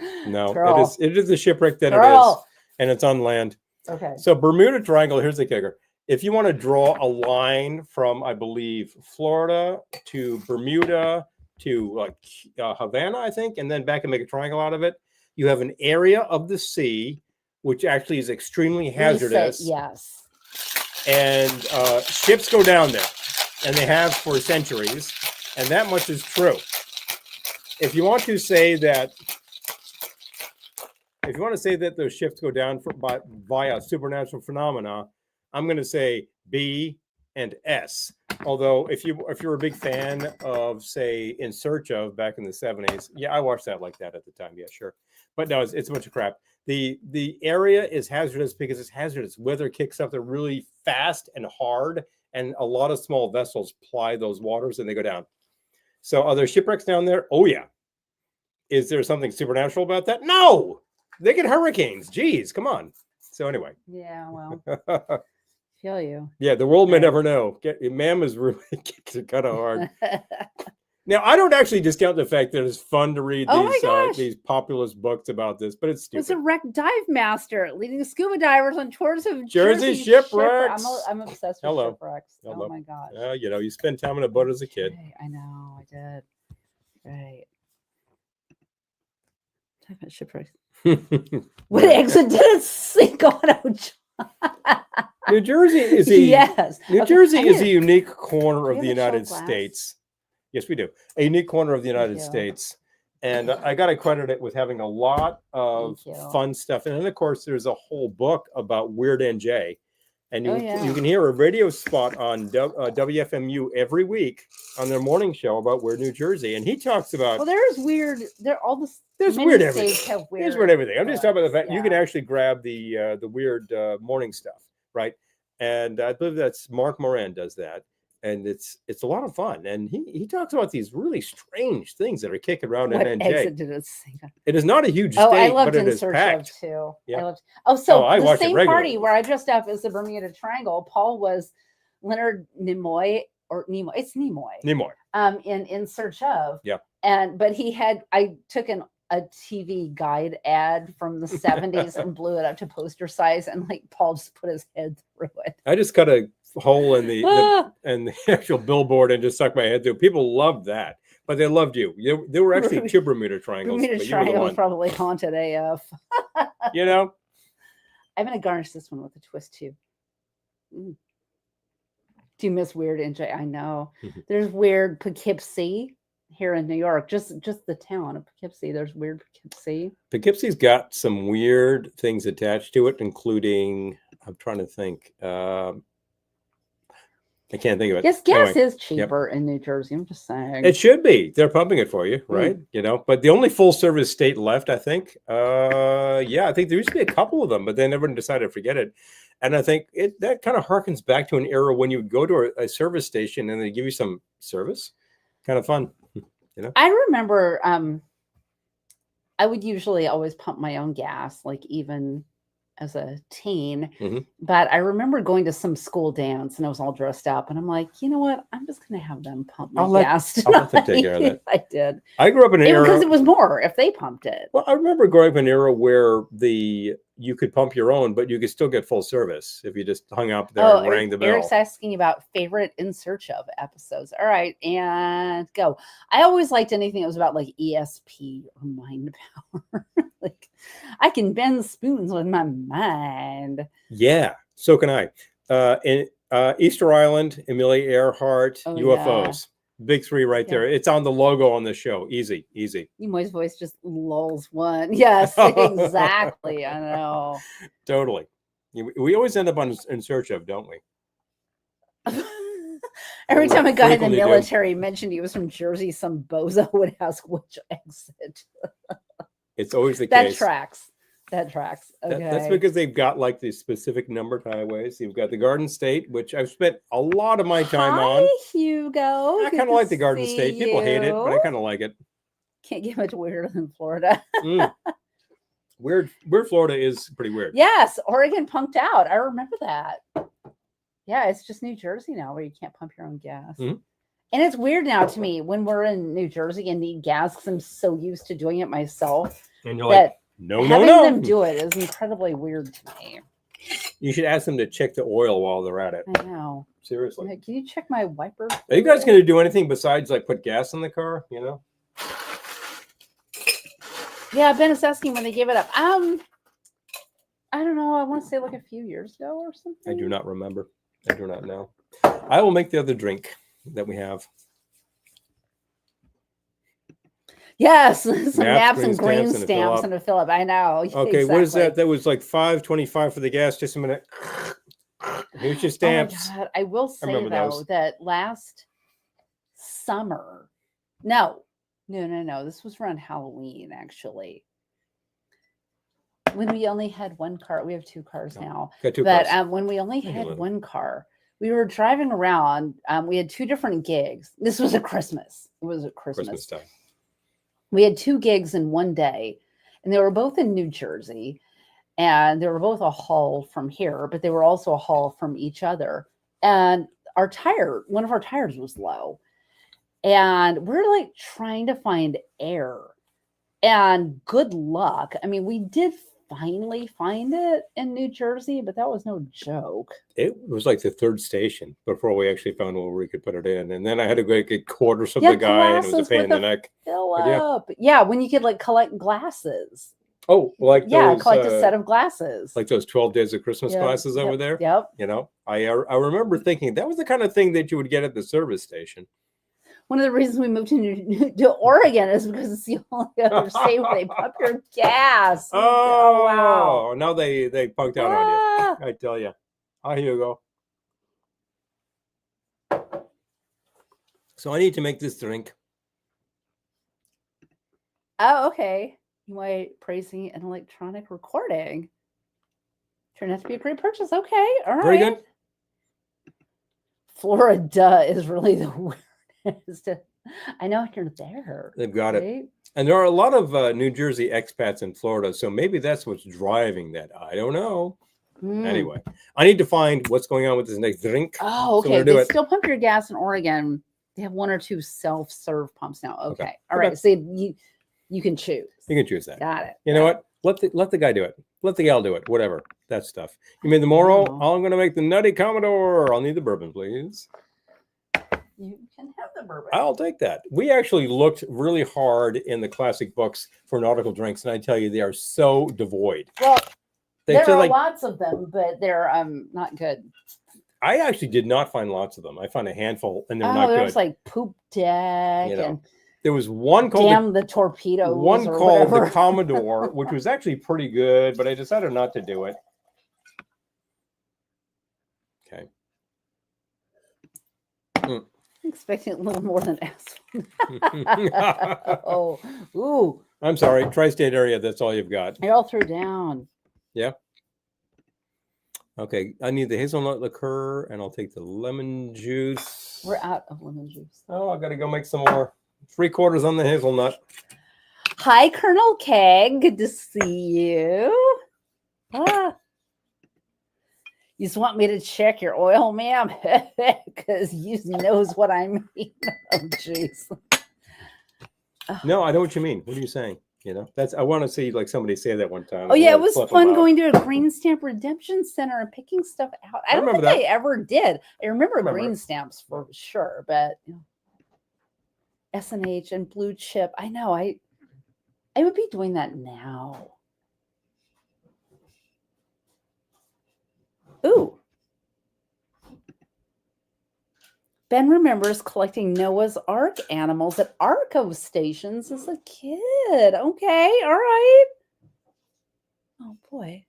Girl. It is a shipwreck that it is. And it's on land. Okay. So Bermuda Triangle, here's the kicker. If you want to draw a line from, I believe, Florida to Bermuda to Havana, I think, and then back and make a triangle out of it, you have an area of the sea which actually is extremely hazardous. Yes. And ships go down there, and they have for centuries, and that much is true. If you want to say that those ships go down via supernatural phenomena, I'm going to say B and S. Although if you're a big fan of, say, In Search Of back in the 70s, yeah, I watched that like that at the time. Yeah, sure. But no, it's a bunch of crap. The area is hazardous because it's hazardous. Weather kicks up there really fast and hard, and a lot of small vessels ply those waters and they go down. So are there shipwrecks down there? Oh yeah. Is there something supernatural about that? No. They get hurricanes. Jeez, come on. So anyway. Yeah, well. Feel you. Yeah, the world may never know. Ma'am is really kind of hard. Now, I don't actually discount the fact that it's fun to read these populist books about this, but it's stupid. It's a wreck dive master leading scuba divers on tours of Jersey shipwrecks. I'm obsessed with shipwrecks. Hello. Oh my gosh. You spend time on a boat as a kid. Okay, I know, I did. Right. Talk about shipwrecks. What exit did it sink on? New Jersey is a unique corner of the United States. Yes, we do. A unique corner of the United States. And I got to credit it with having a lot of fun stuff. And then, of course, there's a whole book about Weird NJ. And you can hear a radio spot on WFMU every week on their morning show about Weird New Jersey. And he talks about... Well, there's weird... There's weird everything. There's weird everything. I'm just talking about the fact you can actually grab the weird morning stuff, right? And I believe that's Mark Moran does that. And it's a lot of fun. And he talks about these really strange things that are kicking around in NJ. It is not a huge state, but it is packed. Too. Yeah. The same party where I dressed up as the Bermuda Triangle, Paul was Leonard Nimoy. It's Nimoy. In Search Of. Yeah. But I took a TV guide ad from the 70s and blew it up to poster size, and Paul just put his head through it. I just cut a hole in the actual billboard and just stuck my head through. People loved that, but they loved you. There were actually two Bermuda Triangles. Bermuda Triangle probably haunted AF. I'm gonna garnish this one with a twist too. Do you miss Weird NJ? I know. There's Weird Poughkeepsie here in New York. Just the town of Poughkeepsie. There's Weird Poughkeepsie. Poughkeepsie's got some weird things attached to it, including, I'm trying to think. I can't think of it. Yes, gas is cheaper in New Jersey. I'm just saying. It should be. They're pumping it for you, right? But the only full service state left, I think. I think there used to be a couple of them, but they never decided to forget it. And I think that kind of harkens back to an era when you would go to a service station and they give you some service. Kind of fun. I remember I would usually always pump my own gas, even as a teen. But I remember going to some school dance and I was all dressed up and I'm like, you know what? I'm just going to have them pump my gas. I'll let them take care of that. I did. I grew up in an era because it was more if they pumped it. Well, I remember growing up in an era where you could pump your own, but you could still get full service if you just hung up there and rang the bell. Eric's asking about favorite In Search Of episodes. All right, and go. I always liked anything that was about ESP or mind power. I can bend spoons with my mind. Yeah, so can I. In Easter Island, Amelia Earhart, UFOs. Big three right there. It's on the logo on the show. Easy, easy. Nimoy's voice just lulls one. Yes, exactly. I know. Totally. We always end up in search of, don't we? Every time a guy in the military mentioned he was from Jersey, some bozo would ask which exit. It's always the case. That tracks. Okay. That's because they've got like these specific numbered highways. You've got the Garden State, which I've spent a lot of my time on. Hi, Hugo. I kind of like the Garden State. People hate it, but I kind of like it. Can't get much weirder than Florida. Weird Florida is pretty weird. Yes, Oregon punked out. I remember that. Yeah, it's just New Jersey now where you can't pump your own gas. And it's weird now to me when we're in New Jersey and need gas because I'm so used to doing it myself. And you're like, no. Having them do it is incredibly weird to me. You should ask them to check the oil while they're at it. I know. Seriously. Can you check my wiper? Are you guys going to do anything besides like put gas in the car? You know? Yeah, Ben is asking when they gave it up. I don't know. I want to say like a few years ago or something. I do not remember. I do not know. I will make the other drink that we have. Yes, some naps and green stamps and a fill up. I know. Okay, exactly. What is that? That was like $5.25 for the gas. Just a minute. Here's your stamps. Oh my God. I will say though that last summer, no. This was around Halloween actually. When we only had one car, we have two cars now. Got two cars. When we only had one car, we were driving around. We had two different gigs. This was at Christmas. It was at Christmas time. We had two gigs in one day, and they were both in New Jersey, and they were both a haul from here, but they were also a haul from each other. And one of our tires was low, and we're like trying to find air. And good luck. I mean, we did finally find it in New Jersey, but that was no joke. It was like the third station before we actually found where we could put it in. And then I had to go get quarters from the guy, and it was a pain in the neck. Yeah, when you could like collect glasses. Oh, like collect a set of glasses. Like those 12 Days of Christmas glasses over there. Yep. You know, I remember thinking that was the kind of thing that you would get at the service station. One of the reasons we moved to Oregon is because it's the only other state where they pump your gas. Oh, wow. Now they punked out on you. I tell you. Here you go. So I need to make this drink. Oh, okay. You might praising an electronic recording. Turned out to be a great purchase. Okay. All right. Very good. Florida is really the weirdest. I know you're there. They've got it. And there are a lot of New Jersey expats in Florida, so maybe that's what's driving that. I don't know. Anyway, I need to find what's going on with this next drink. Oh, okay. They still pump your gas in Oregon. They have one or two self-serve pumps now. Okay. All right. So you can choose. You can choose that. Got it. You know what? Let the guy do it. Let the gal do it. Whatever. That stuff. You made the moral. I'm going to make the Nutty Commodore. I'll need the bourbon, please. You can have the bourbon. I'll take that. We actually looked really hard in the classic books for nautical drinks, and I tell you, they are so devoid. Well, there are lots of them, but they're not good. I actually did not find lots of them. I found a handful, and they're not good. There was like Poop Deck, and there was one called the Torpedo. One called the Commodore, which was actually pretty good, but I decided not to do it. Okay. Expecting a little more than ooh. I'm sorry. Tri-state area. That's all you've got. You're all through down. Yeah. Okay. I need the hazelnut liqueur, and I'll take the lemon juice. We're out of lemon juice. Oh, I got to go make some more. 3/4 on the hazelnut. Hi, Colonel Keg. Good to see you. You just want me to check your oil, ma'am? Because you knows what I mean. Oh, jeez. No, I know what you mean. What are you saying? You know, I want to see like somebody say that one time. Oh yeah, it was fun going to a Green Stamp Redemption Center and picking stuff out. I don't think I ever did. I remember green stamps for sure, but S&H and Blue Chip. I know. I would be doing that now. Ooh. Ben remembers collecting Noah's Ark animals at Arco stations as a kid. Okay, all right. Oh, boy.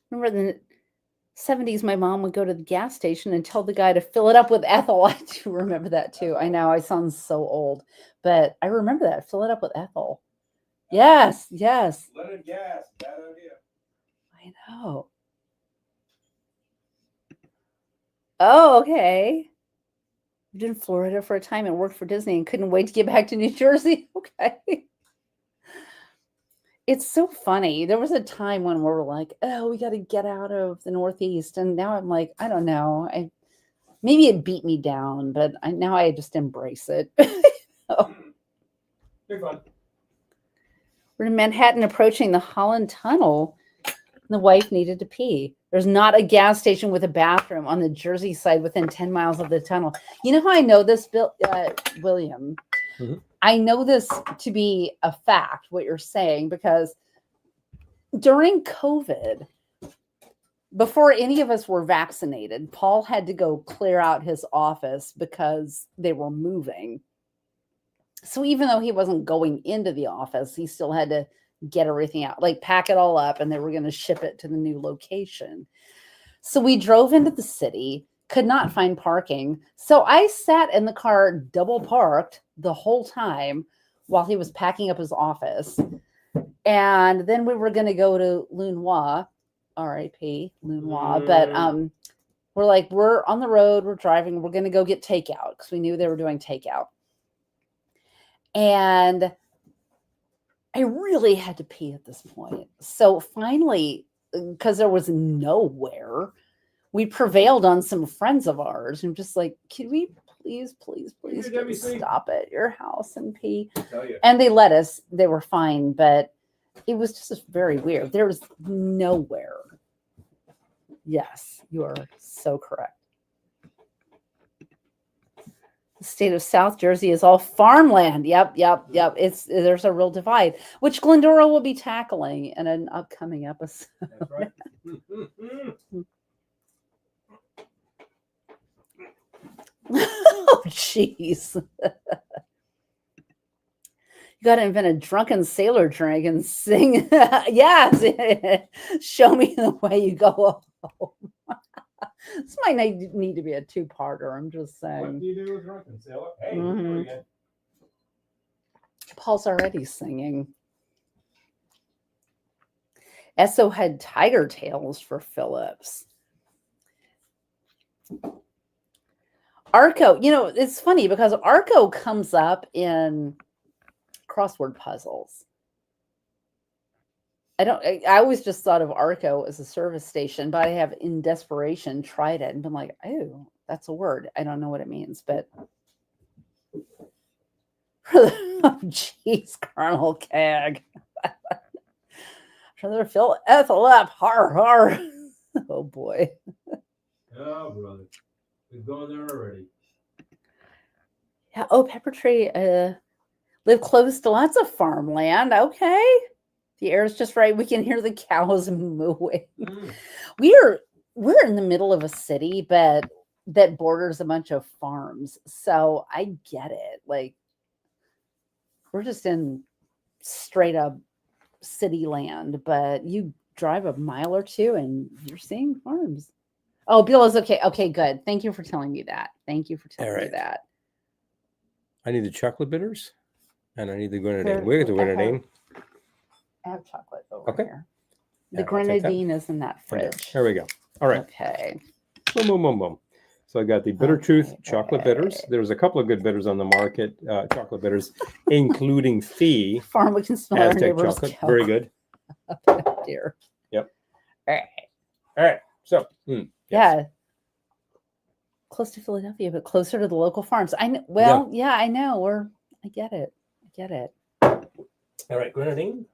Remember in the 70s, my mom would go to the gas station and tell the guy to fill it up with ethyl. I do remember that, too. I know I sound so old, but I remember that. Fill it up with ethyl. Yes, yes. Leaded gas, bad idea. I know. Oh, okay. Lived in Florida for a time and worked for Disney and couldn't wait to get back to New Jersey. Okay. It's so funny. There was a time when we were like, oh, we got to get out of the Northeast. And now I'm like, I don't know. Maybe it beat me down, but now I just embrace it. Oh. Big fun. We're in Manhattan approaching the Holland Tunnel. And the wife needed to pee. There's not a gas station with a bathroom on the Jersey side within 10 miles of the tunnel. You know how I know this, William? Mm-hmm. I know this to be a fact, what you're saying, because during COVID, before any of us were vaccinated, Paul had to go clear out his office because they were moving. So even though he wasn't going into the office, he still had to get everything out, like pack it all up, and they were going to ship it to the new location. So we drove into the city, could not find parking. So I sat in the car double parked the whole time while he was packing up his office. And then we were going to go to Lunois, R.I.P. Lunois. But we're like, we're on the road, we're driving, we're going to go get takeout because we knew they were doing takeout. And I really had to pee at this point. So finally, because there was nowhere, we prevailed on some friends of ours and just like, can we please stop at your house and pee? And they let us. They were fine, but it was just very weird. There was nowhere. Yes, you are so correct. The state of South Jersey is all farmland. Yep. There's a real divide, which Glendora will be tackling in an upcoming episode. That's right. Oh, jeez. You got to invent a drunken sailor drink and sing. Yes. Show me the way you go home. This might need to be a two-parter. I'm just saying. What do you do with drunken sailor? Hey, do it again. Paul's already singing. Esso had tiger tails for Phillips. Arco, it's funny because Arco comes up in crossword puzzles. I always just thought of Arco as a service station, but I have in desperation tried it and been like, oh, that's a word. I don't know what it means, but oh, jeez, Colonel Cag. Rather fill Ethel up. Har, har. Oh, boy. Oh, brother. We've gone there already. Yeah. Oh, Pepper Tree live close to lots of farmland. Okay. The air is just right. We can hear the cows mooing. We're in the middle of a city, but that borders a bunch of farms. So I get it. Like, we're just in straight up city land, but you drive a mile or two and you're seeing farms. Oh, Bill is okay. Okay, good. Thank you for telling me that. Thank you for telling me that. I need the chocolate bitters and I need the grenadine. Where's the grenadine? I have chocolate over here. The Yeah, grenadine is in that fridge. There we go. All right. Okay. Boom, boom, boom, boom. So I got the Bitter Truth chocolate bitters. There's a couple of good bitters on the market, chocolate bitters, including Fee. Farm, we can smell our Aztec neighbor's chocolate. cow. Very good. Oh, dear. Yep. All right. All right. So, yes. Yeah. Close to Philadelphia, but closer to the local farms. I know. Well, yeah, I know. I get it. All right, grenadine.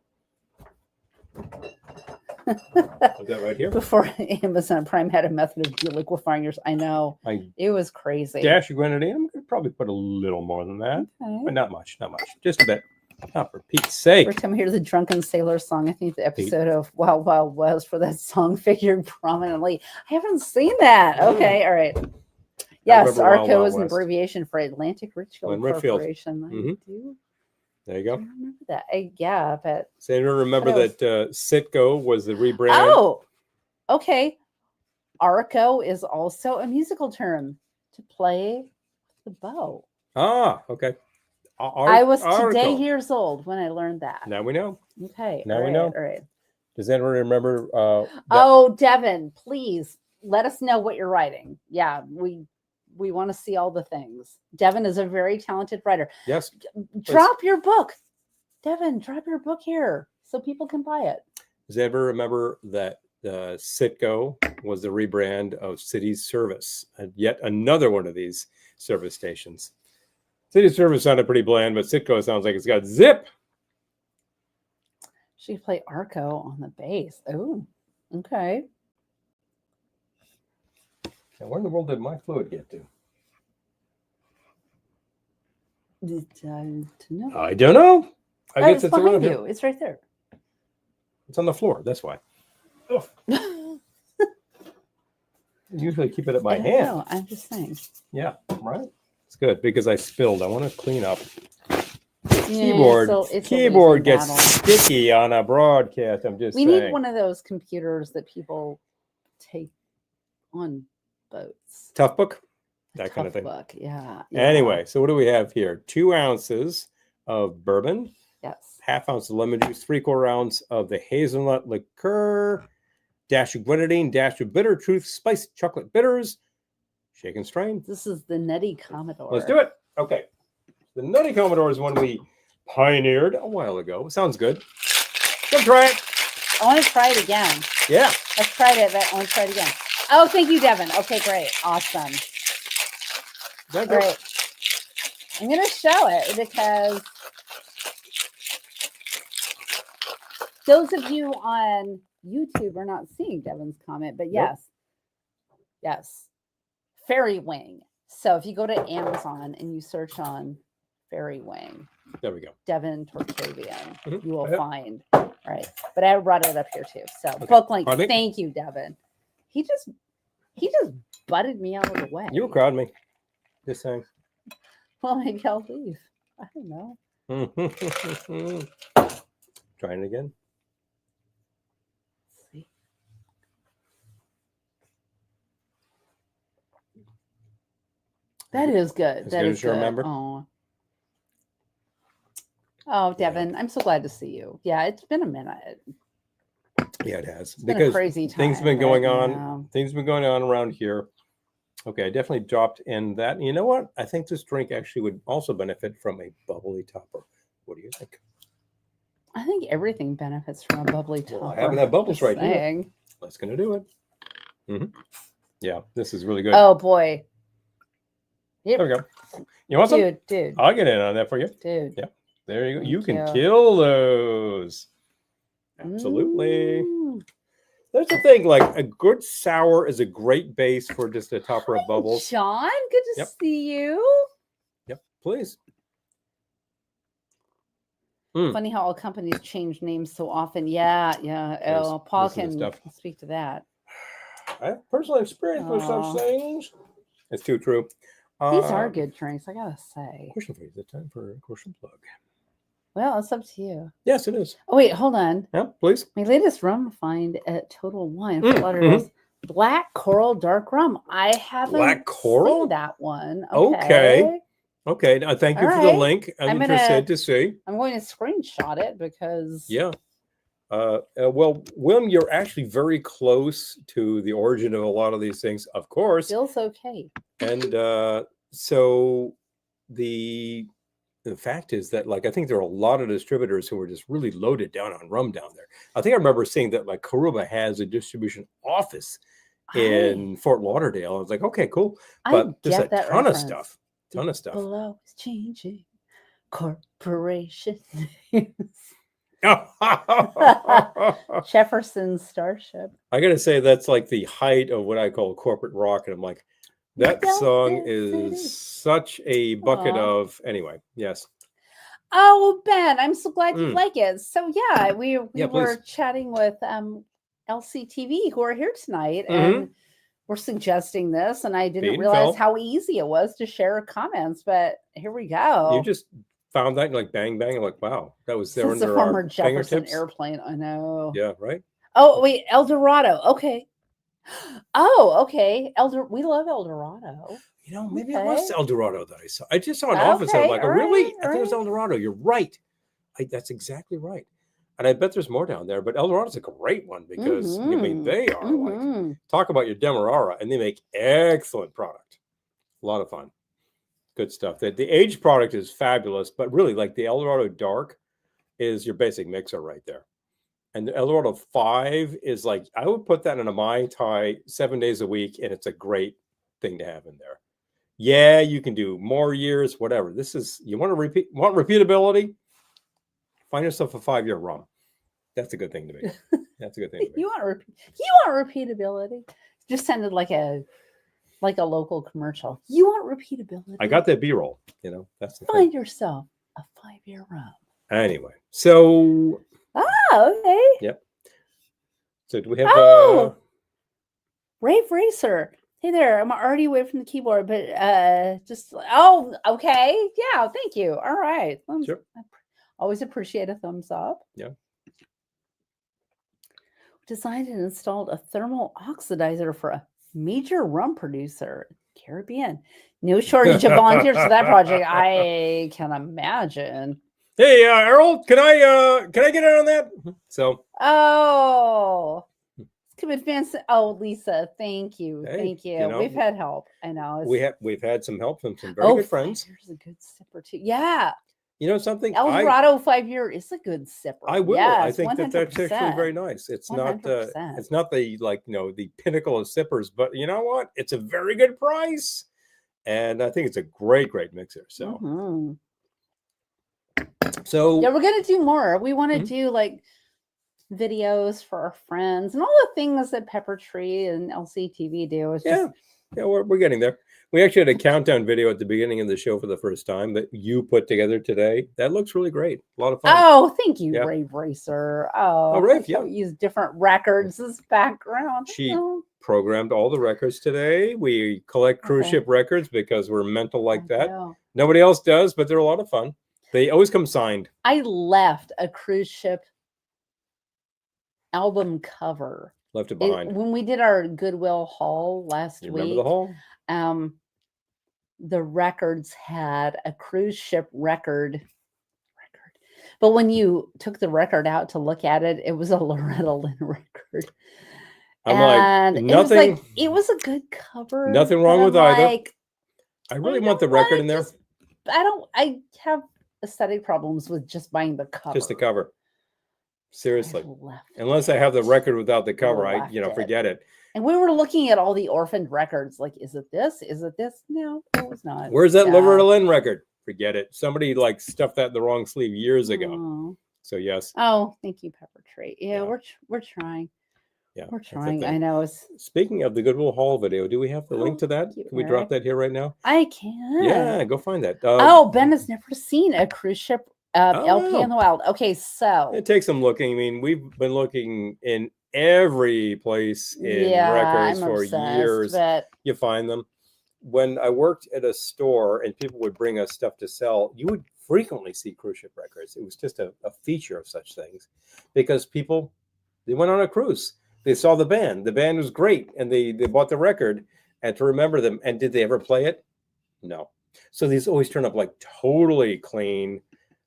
I've got right here. Before Amazon Prime had a method of deliquifying yours, I know. It was crazy. Dash of grenadine. I'm going to probably put a little more than that, but not much. Just a bit. Oh, for Pete's sake. Every time I hear the Drunken Sailor song, I think the episode of Wild Wild West for that song figured prominently. I haven't seen that. Okay, all right. Yes, ARCO is an abbreviation for Atlantic Richfield Corporation. Mm-hmm. I do. There you go. I remember that. Yeah, but. So you remember that Citgo was the rebrand? Oh, okay. ARCO is also a musical term to play the bow. Ah, okay. I was today years old when I learned that. Now we know. Okay. Now we know. All right. Does anyone remember? Oh, Devin, please let us know what you're writing. Yeah, we want to see all the things. Devin is a very talented writer. Yes. Drop your book. Devin, drop your book here so people can buy it. Does anyone remember that Citgo was the rebrand of City Service? And yet another one of these service stations. City Service sounded pretty bland, but Citgo sounds like it's got zip. She play ARCO on the bass. Oh, okay. Now, where in the world did my fluid get to? I don't know. I guess it's around you. It's right there. It's on the floor. That's why. Usually keep it at my hand. No, I'm just saying. Yeah, right. It's good because I spilled. I want to clean up. Keyboard gets sticky on a broadcast. I'm just saying. We need one of those computers that people take on boats. Tough book? That kind of thing. Book. Yeah. Anyway, so what do we have here? 2 ounces of bourbon. Yes. Half ounce of lemon juice, 3/4 ounce of the hazelnut liqueur, dash of grenadine, dash of bitter truth, spiced chocolate bitters, shake and strain. This is the Nutty Commodore. Let's do it. Okay. The Nutty Commodore is one we pioneered a while ago. Sounds good. Come try it. I want to try it again. Yeah. I've tried it, but I want to try it again. Oh, thank you, Devin. Okay, great. Awesome. Great. I'm going to show it because those of you on YouTube are not seeing Devin's comment, but yes. Nope. Yes. Fairy Wing. So if you go to Amazon and you search on Fairy Wing, there we go. Devin Torkavian, you will find. Right. But I brought it up here too. So book link. Thank you, Devin. He just butted me out of the way. You crowd me. Just saying. Well, maybe I'll leave. I don't know. Trying it again. Let's see. That is good. That is good. Remember? Oh, Devin, yeah. I'm so glad to see you. Yeah, it's been a minute. Yeah, it has. It's been a crazy time. Things have been going on. Yeah. Things have been going on around here. Okay, I definitely dropped in that. You know what? I think this drink actually would also benefit from a bubbly topper. What do you think? I think everything benefits from a bubbly topper. Well, I haven't had bubbles right here. That's going to do it. Mm-hmm. Yeah, this is really good. Oh, boy. Yep. There we go. You want some? Dude. I'll get in on that for you. Dude. Yeah. There you go. You can kill those. Absolutely. That's the thing. Like a good sour is a great base for just a topper of bubbles. John, good to see you. Yep. Please. Funny how all companies change names so often. Yeah. Oh, Paul can speak to that. I have personal experience with such things. It's too true. These are good drinks, I gotta say. Question for you. Is it time for a commercial plug? Well, it's up to you. Yes, it is. Oh, wait, hold on. Yeah, please. My latest rum find at Total Wine for Black Coral Dark Rum. I haven't seen that one. Okay. Now, thank you for the link. I'm interested to see. I'm going to screenshot it because... Yeah. Well, William, you're actually very close to the origin of a lot of these things, of course. Feels okay. And so the fact is that, like, I think there are a lot of distributors who are just really loaded down on rum down there. I think I remember seeing that, like, Karuba has a distribution office in Fort Lauderdale. I was like, okay, cool. But there's a ton of stuff. Below is changing. Corporation. Jefferson Starship. I gotta say that's like the height of what I call corporate rock, and I'm like, that song is such a bucket of. Anyway, yes. Oh, Ben, I'm so glad you like it. So yeah, we were chatting with LCTV who are here tonight, and we're suggesting this, and I didn't realize how easy it was to share comments, but here we go. You just found that, and like bang, bang, like, wow, that was there under the former our Jefferson fingertips. Airplane. I know. Yeah, right. Oh wait, El Dorado. Okay. Oh, okay. We love El Dorado. You know, maybe it was El Dorado that I saw. I just saw an office. I'm like, really? I think it was El Dorado. You're right. That's exactly right. And I bet there's more down there. But El Dorado's a great one because, I mean, they are like, talk about your Demerara, and they make excellent product. A lot of fun. Good stuff. The aged product is fabulous, but really, like the El Dorado Dark is your basic mixer right there. And the El Dorado 5 is like, I would put that in a Mai Tai 7 days a week, and it's a great thing to have in there. Yeah, you can do more years, whatever. This is, you want to repeatability? Find yourself a 5-year rum. That's a good thing to me. That's a good thing to me. You want repeatability? Just sounded like a local commercial. You want repeatability? I got that B-roll. You know, that's the Find yourself a 5-year rum. Anyway, so. Okay. Yep. So do we have Rave Racer? Hey there, I'm already away from the keyboard, but okay. Yeah, thank you. All right. Sure. Always appreciate a thumbs up. Yeah. Designed and installed a thermal oxidizer for a major rum producer, Caribbean. No shortage of volunteers for that project. I can imagine. Hey, Errol, can I get in on that? So. Lisa, thank you. Hey, thank you. You know, we've had help. I know. We've had some help from some very good friends. 5 years a good sipper too. Yeah. You know something? El Dorado 5-year is a good sipper. I will. Yes, I think 100%. that's actually very nice. It's 100%. not the the pinnacle of sippers, but you know what? It's a very good price, and I think it's a great mixer. So. So yeah, we're gonna do more. We want to do like videos for our friends and all the things that Pepper Tree and LCTV do. It's just... we're getting there. We actually had a countdown video at the beginning of the show for the first time that you put together today. That looks really great. A lot of fun. Oh, thank you, Rave Racer. Rave, We use different records as background. She programmed all the records today. We collect cruise ship records because we're mental like that. Nobody else does, but they're a lot of fun. They always come signed. I left a cruise ship album cover. Left it behind. When we did our Goodwill haul last week. Remember the haul? The records had a cruise ship record. But when you took the record out to look at it, it was a Loretta Lynn record. I'm nothing. It was a good cover. Nothing wrong with either. I really want the record in there. I have aesthetic problems with just buying the cover. Just the cover. Seriously. Unless I have the record without the cover, forget it. And we were looking at all the orphaned records. Like, is it this? Is it this? No, it was not. Where's that Loretta Lynn record? Forget it. Somebody stuffed that in the wrong sleeve years ago. So yes. Oh, thank you, Pepper Tree. Yeah, we're trying. Yeah, we're trying. I know. Speaking of the Goodwill Haul video, do we have the link to that? Can we drop that here right now? I can. Yeah, go find that. Ben has never seen a cruise ship LP in the wild. Okay, so it takes some looking. I mean, we've been looking in every place in records for years. But... You find them. When I worked at a store and people would bring us stuff to sell, you would frequently see cruise ship records. It was just a feature of such things because people, they went on a cruise. They saw the band. The band was great, and they bought the record and to remember them. And did they ever play it? No. So these always turn up like totally clean.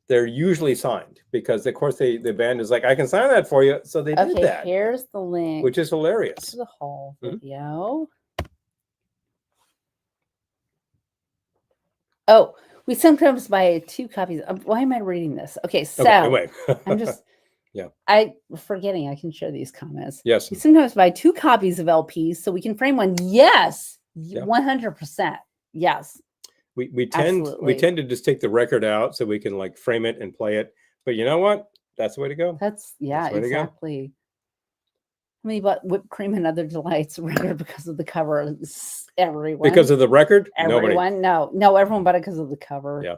They're usually signed because, of course, the band is like, I can sign that for you. So they did that. Here's the link, which is hilarious. The whole video. Oh, we sometimes buy 2 copies. Why am I reading this? Okay, so wait. I'm just. Yeah. I'm forgetting I can share these comments. Yes. We sometimes buy 2 copies of LPs so we can frame one. Yes. 100%. Yes. We tend to just take the record out so we can frame it and play it. But you know what? That's the way to go. That's exactly. I mean, but Whipped Cream and Other Delights record because of the cover. Everyone. Because of the record? Everyone. Nobody. No, everyone bought it because of the cover. Yeah.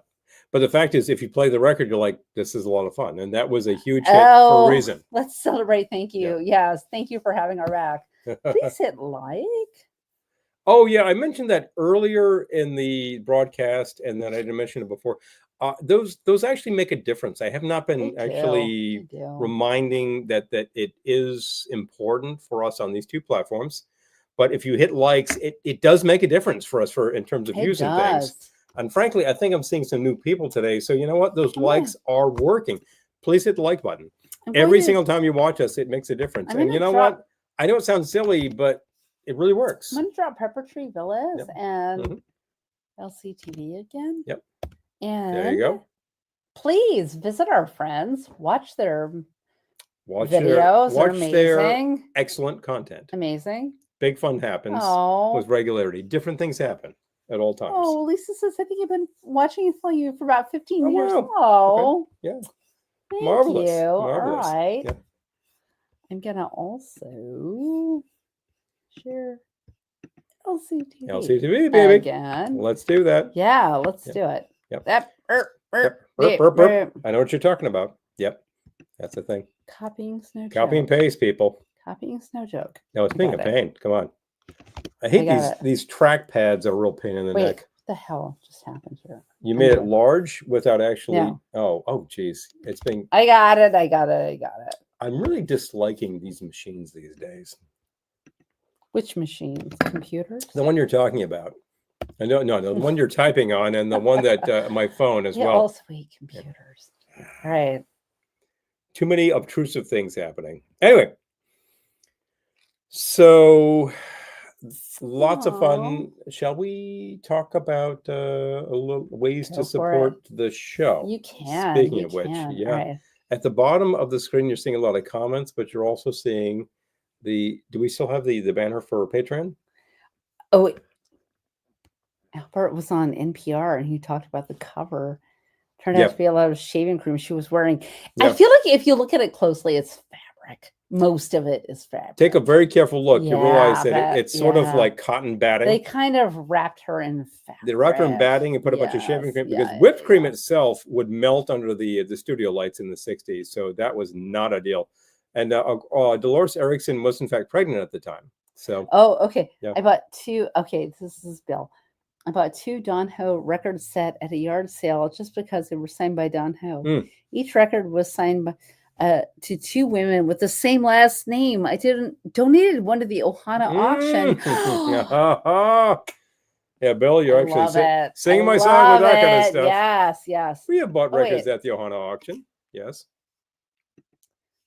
But the fact is, if you play the record, you're like, this is a lot of fun. And that was a huge hit for a reason. Let's celebrate. Thank you. Yeah. Yes. Thank you for having our back. Please hit like. Oh, yeah. I mentioned that earlier in the broadcast, and then I didn't mention it before. Those actually make a difference. I have not been actually reminding that it is important for us on these two platforms. But if you hit likes, it does make a difference for us in terms of using things. And frankly, I think I'm seeing some new people today. So you know what? Those likes are working. Please hit the like button. Every single time you watch us, it makes a difference. And you know what? I know it sounds silly, but it really works. I'm going to drop Pepper Tree Villas and LCTV again. Yep. And there you go. Please visit our friends. Watch their videos. Watch their excellent content. Amazing. Big fun happens with regularity. Different things happen at all times. Oh, Lisa says, I think I've been watching you for about 15 years. Wow. Oh, okay. Yeah. Thank Marvelous. you. Marvelous. All right. Yeah. I'm going to also share LCTV. LCTV, baby. Again. Let's do that. Yeah, let's do it. Yep. I know what you're talking about. Yep. That's the thing. Copying's no joke. Copy and paste, people. Copying's no joke. No, it's being a pain. Come on. I hate these track pads are a real pain in the neck. What the hell just happened here? You made it large without actually. Oh, geez. It's being. I got it. I'm really disliking these machines these days. Which machines? Computers? The one you're talking about. No, the one you're typing on, and the one that my phone as well. Also hate computers. All right. Too many obtrusive things happening. Anyway, so lots of fun. Shall we talk about a little ways to support the show? You can. Speaking of which, yeah. At the bottom of the screen, you're seeing a lot of comments, but you're also seeing do we still have the banner for Patreon? Oh, Albert was on NPR and he talked about the cover. Turned out to be a lot of shaving cream she was wearing. I feel like if you look at it closely, it's fabric. Most of it is fabric. Take a very careful look. You realize that it's sort of like cotton batting. They kind of wrapped her in fabric. They wrapped her in batting and put a bunch of shaving cream because whipped cream itself would melt under the studio lights in the 60s. So that was not ideal. And Dolores Erickson was in fact pregnant at the time. So. Oh, okay. Yeah. I bought two. Okay, this is Bill. I bought 2 Don Ho record set at a yard sale just because they were signed by Don Ho. Each record was signed by, to 2 women with the same last name. I donated one to the Ohana auction. Yeah, Bill, you're actually singing my song with that kind of stuff. Yes. We have bought records at the Ohana auction. Yes.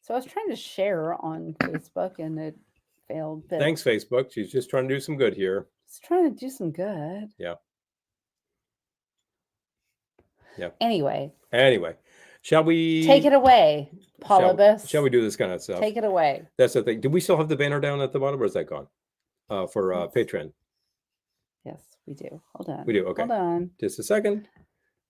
So I was trying to share on Facebook and it failed. But thanks, Facebook. She's just trying to do some good here. It's trying to do some good. Yeah. Anyway, shall we take it away, Paulibus? Shall we do this kind of stuff? Take it away. That's the thing. Do we still have the banner down at the bottom, or is that gone? For Patreon. Yes, we do. Hold on. We do. Okay. Hold on. Just a second.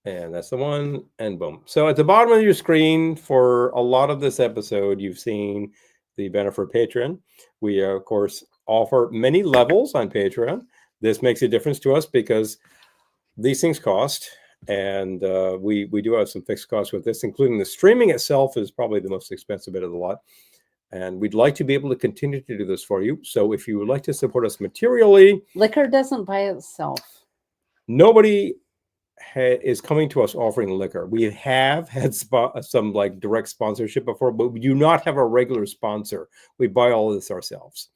And that's the one. And boom. So at the bottom of your screen, for a lot of this episode, you've seen the banner for Patreon. We of course offer many levels on Patreon. This makes a difference to us because these things cost, and we do have some fixed costs with this, including the streaming itself is probably the most expensive bit of the lot. And we'd like to be able to continue to do this for you. So if you would like to support us materially, liquor doesn't buy itself. Nobody is coming to us offering liquor. We have had some like direct sponsorship before, but we do not have a regular sponsor. We buy all of this ourselves.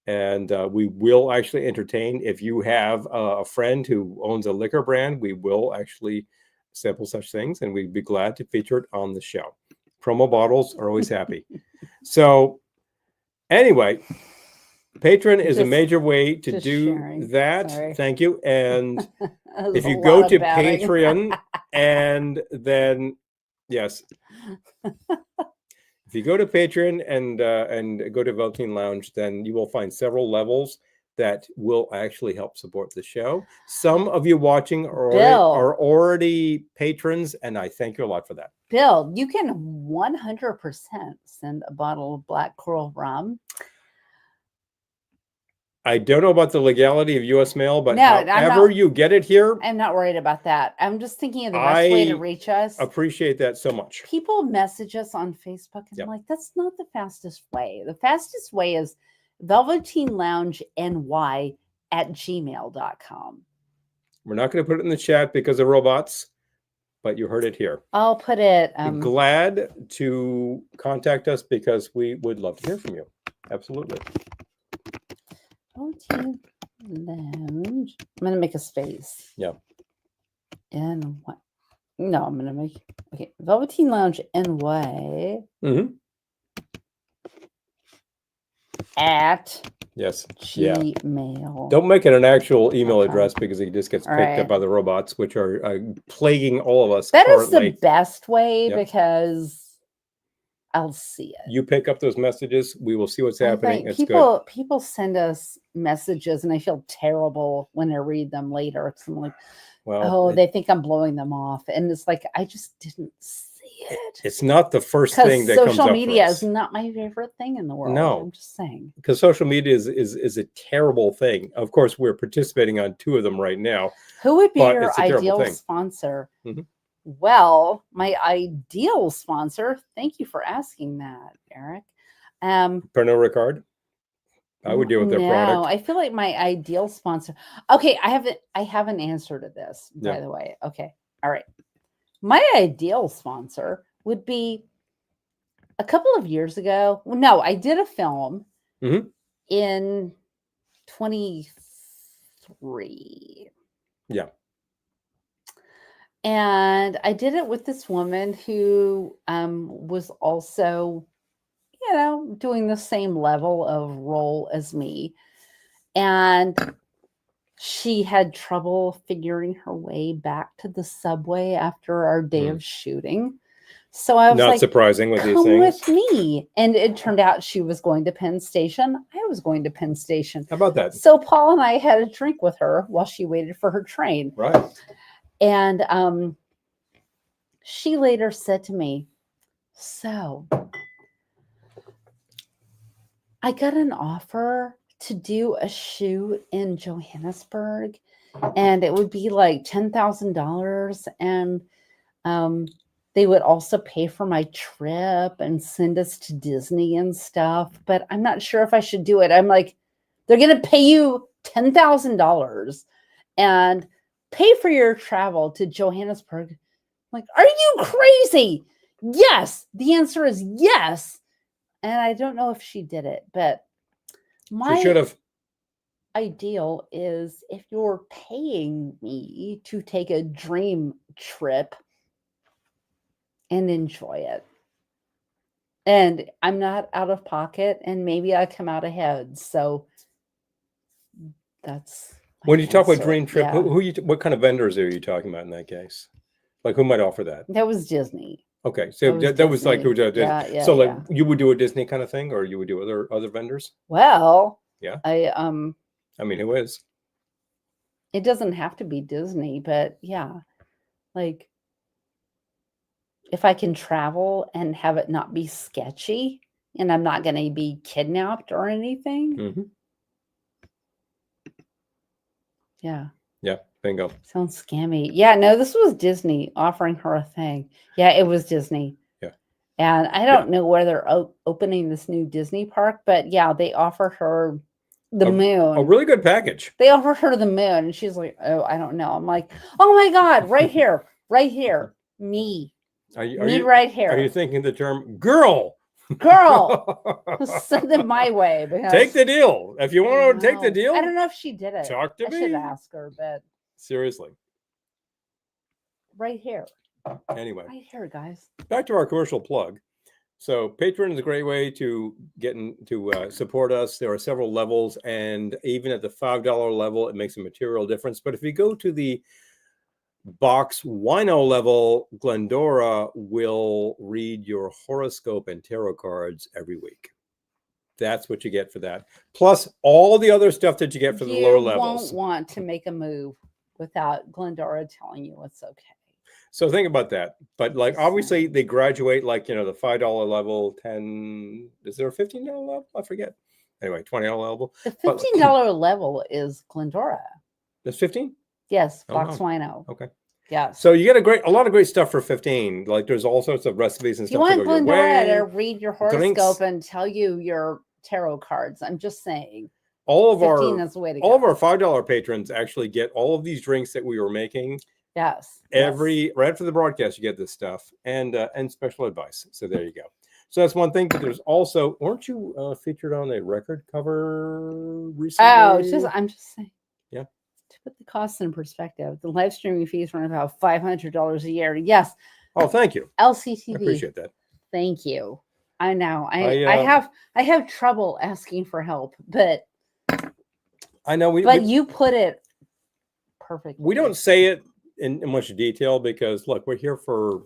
And we will actually entertain. If you have a friend who owns a liquor brand, we will actually sample such things, and we'd be glad to feature it on the show. Promo bottles are always happy. So anyway, Patreon is a major way to do that. Sorry. Thank you. And if you go to Patreon and then, yes. If you go to Patreon and go to Velveteen Lounge, then you will find several levels that will actually help support the show. Some of you watching are already patrons, and I thank you a lot for that. Bill, you can 100% send a bottle of Black Coral rum I don't know about the legality of U.S. mail, but however you get it here, I'm not worried about that. I'm just thinking of the best way to reach us. Appreciate that so much. People message us on Facebook, and I'm like, that's not the fastest way. The fastest way is velveteenloungeny@gmail.com. We're not going to put it in the chat because of robots, but you heard it here. I'll put it. Glad to contact us because we would love to hear from you. Absolutely. Velveteen Lounge. I'm going to make a space. Yeah. And what? No, I'm going to make. Okay. Velveteen Lounge NY. At Gmail. Don't make it an actual email address because it just gets picked up by the robots, which are plaguing all of us. That currently. Is the best way because I'll see it. You pick up those messages. We will see what's happening. It's good. People send us messages, and I feel terrible when I read them later. It's like, they think I'm blowing them off, and it's like I just didn't see it. It's not the first thing that comes up. Social media is not my favorite thing in the world. No, I'm just saying. Because social media is a terrible thing. Of course, we're participating on 2 of them right now. Who would be your ideal sponsor? Well, my ideal sponsor. Thank you for asking that, Eric. Pernod Ricard. I would deal with their product. I feel like my ideal sponsor. Okay, I have an answer to this, by the way. Okay. All right. My ideal sponsor would be a couple of years ago. No, I did a film in 23. Yeah. And I did it with this woman who was also, doing the same level of role as me. And she had trouble figuring her way back to the subway after our day of shooting. So I was not surprising with these things. Come with me. And it turned out she was going to Penn Station. I was going to Penn Station. How about that? So Paul and I had a drink with her while she waited for her train. Right. And she later said to me, so I got an offer to do a shoot in Johannesburg, and it would be like $10,000, and they would also pay for my trip and send us to Disney and stuff, but I'm not sure if I should do it. I'm like, they're going to pay you $10,000 and pay for your travel to Johannesburg. I'm like, are you crazy? Yes. The answer is yes. And I don't know if she did it, but my ideal is if you're paying me to take a dream trip and enjoy it. And I'm not out of pocket, and maybe I come out ahead. So that's when you talk about dream trip, what kind of vendors are you talking about in that case? Like who might offer that? That was Disney. Okay, so that was like so like you would do a Disney kind of thing, or you would do other vendors? Well, I mean, who is? It doesn't have to be Disney, but like if I can travel and have it not be sketchy, and I'm not going to be kidnapped or anything. Yeah. Bingo. Sounds scammy. Yeah, no, this was Disney offering her a thing. Yeah, it was Disney. Yeah. And I don't know where they're opening this new Disney park, but they offer her the moon. A really good package. They offered her the moon, and she's like, oh, I don't know. I'm like, oh my God, right here, me. Me right here. Are you thinking the term girl? Send them my way. Take the deal. If you want to take the deal. I don't know if she did it. Talk to me. I should ask her, but. Seriously. Right here. Anyway. Right here, guys. Back to our commercial plug. So Patreon is a great way to support us. There are several levels, and even at the $5 level, it makes a material difference. But if you go to the box wino level, Glendora will read your horoscope and tarot cards every week. That's what you get for that. Plus all the other stuff that you get for the lower levels. You won't want to make a move without Glendora telling you it's okay. So think about that. But like obviously they graduate like, the $5 level, 10, is there a $15 level? I forget. Anyway, $20 level. The $15 level is Glendora. That's 15? Yes, Oh, Box wow. Wino. Okay. Yeah. So you get a lot of great stuff for 15. Like there's all sorts of recipes and stuff. You want to go your Glendora way. to read your horoscope and tell you your tarot cards. I'm just saying. All of 15 is the way to all of go. our $5 patrons actually get all of these drinks that we were making. Yes. Right after the broadcast, you get this stuff and special advice. So there you go. So that's one thing. But there's also, weren't you featured on a record cover recently? Oh, I'm just saying. Yeah. To put the costs in perspective, the live streaming fees run about $500 a year. Yes. Oh, thank you. LCTV. I appreciate that. Thank you. I know. I have trouble asking for help, but I know you put it perfectly. We don't say it in much detail because look, we're here for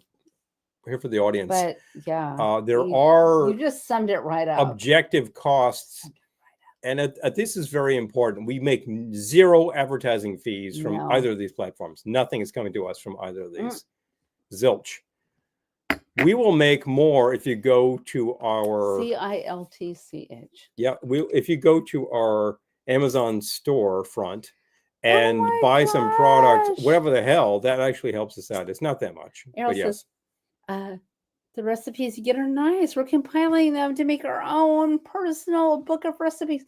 the audience. But yeah, you just summed it right up. Objective costs, and this is very important. We make zero advertising fees from either of these platforms. Nothing is coming to us from either of these. Zilch. We will make more if you go to our CILTCH. Yeah, if you go to our Amazon storefront and buy some product, whatever the hell, that actually helps us out. It's not that much. Errol but yes. Says, the recipes you get are nice. We're compiling them to make our own personal book of recipes.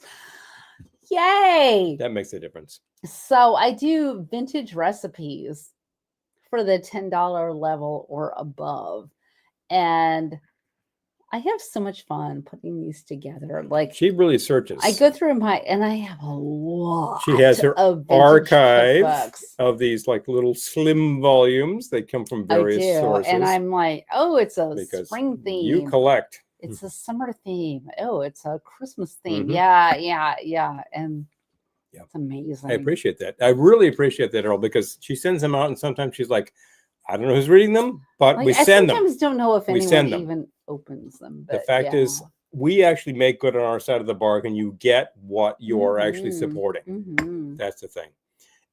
Yay! That makes a difference. So I do vintage recipes for the $10 level or above. And I have so much fun putting these together. Like she really searches. I go through and I have a lot. She has her archive cookbooks of these like little slim volumes. They come from various sources. And I'm like, oh, it's a spring theme. You collect. It's a summer theme. Oh, it's a Christmas theme. Mm-hmm. Yeah. And it's amazing. I appreciate that. I really appreciate that, Errol, because she sends them out and sometimes she's like, I don't know who's reading them, but we send them. I sometimes don't know if anyone even opens them. But the fact is, we actually make good on our side of the bargain. You get what you're actually supporting. Mm-hmm. That's the thing.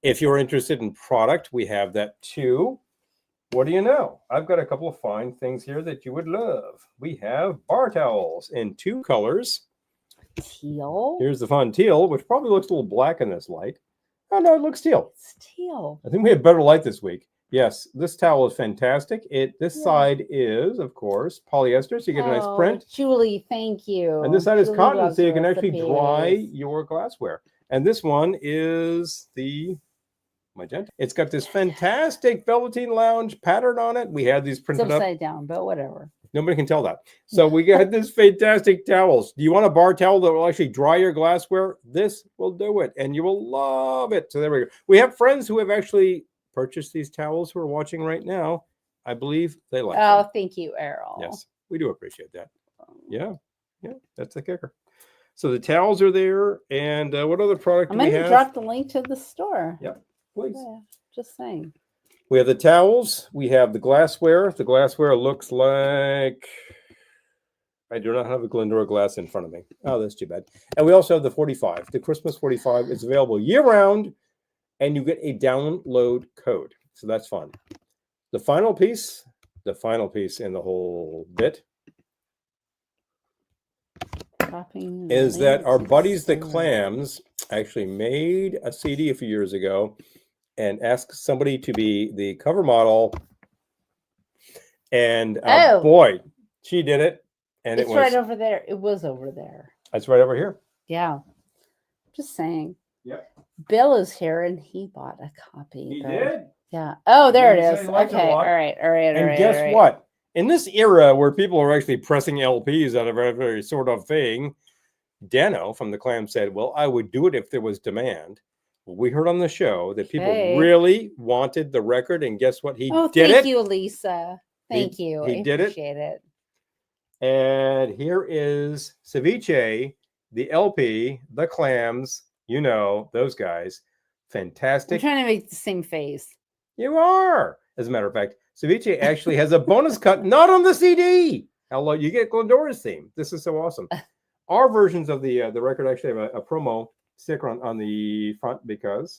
If you're interested in product, we have that too. What do you know? I've got a couple of fine things here that you would love. We have bar towels in 2 colors. Teal. Here's the fun teal, which probably looks a little black in this light. Oh, no, it looks teal. It's teal. I think we have better light this week. Yes, this towel is fantastic. This side is, of course, polyester, so you get a nice print. Julie, thank you. And this side is cotton, so you can actually dry your glassware. And this one is the magenta. It's got this fantastic Velveteen lounge pattern on it. We had these printed it's upside down, but whatever. Nobody can tell that. So we got this fantastic towels. Do you want a bar towel that will actually dry your glassware? This will do it, and you will love it. So there we go. We have friends who have actually purchase these towels who are watching right now. I believe they like them. Thank you, Errol. Yes, we do appreciate that. Yeah, that's the kicker. So the towels are there, and what other product do we have? I'm going to drop the link to the store. Yeah, please. Yeah, just saying. We have the towels. We have the glassware. The glassware looks like... I do not have a Glendora glass in front of me. Oh, that's too bad. And we also have the 45. The Christmas 45 is available year-round, and you get a download code. So that's fun. The final piece in the whole bit is that our buddies, the Clams, actually made a CD a few years ago and asked somebody to be the cover model. And boy, she did it. And it's right over there. It was over there. That's right over here. Yeah. Just saying. Yeah. Bill is here and he bought a copy. He did? Yeah. Oh, there it is. Okay. All right. And guess what? In this era where people are actually pressing LPs out of every sort of thing, Dano from the Clam said, well, I would do it if there was demand. Well, we heard on the show that people really wanted the record, and guess what? He did it. Thank you, Lisa. Thank you. He did appreciate it. And here is Ceviche, the LP, the Clams, those guys. Fantastic. I'm trying to make the same face. You are. As a matter of fact, Ceviche actually has a bonus cut, not on the CD. Hello, you get Glendora's theme. This is so awesome. Our versions of the record actually have a promo sticker on the front and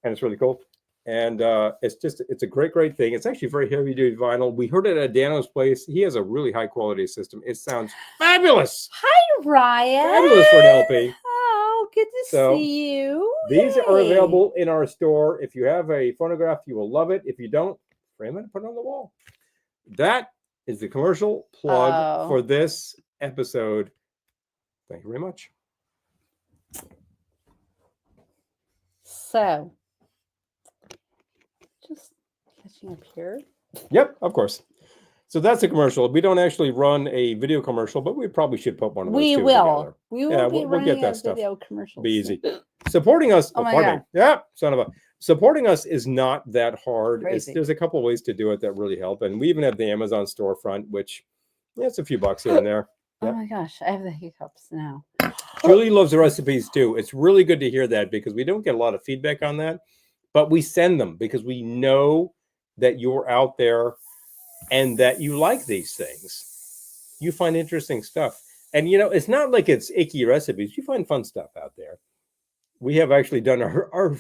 it's really cool. And it's a great thing. It's actually very heavy duty vinyl. We heard it at Dano's place. He has a really high quality system. It sounds fabulous. Hi, Hi, Ryan. Fabulous for an LP. Oh, good to see you. These are available in our store. If you have a phonograph, you will love it. If you don't, frame it and put it on the wall. That is the commercial plug for this episode. Thank you very much. So, just catching up here. Yep, of course. So that's a commercial. We don't actually run a video commercial, but we probably should put one of those We two will. together. We will be we'll get that stuff. video commercials. Be easy. Supporting us. Oh my God. Yeah, son of a. Supporting us is not that hard. Crazy. There's a couple of ways to do it that really help, and we even have the Amazon storefront, which it's a few bucks here and there. Oh my gosh, I have the hiccups now. Julie loves the recipes too. It's really good to hear that because we don't get a lot of feedback on that, but we send them because we know that you're out there and that you like these things. You find interesting stuff. And, it's not like it's icky recipes. You find fun stuff out there. We have actually done our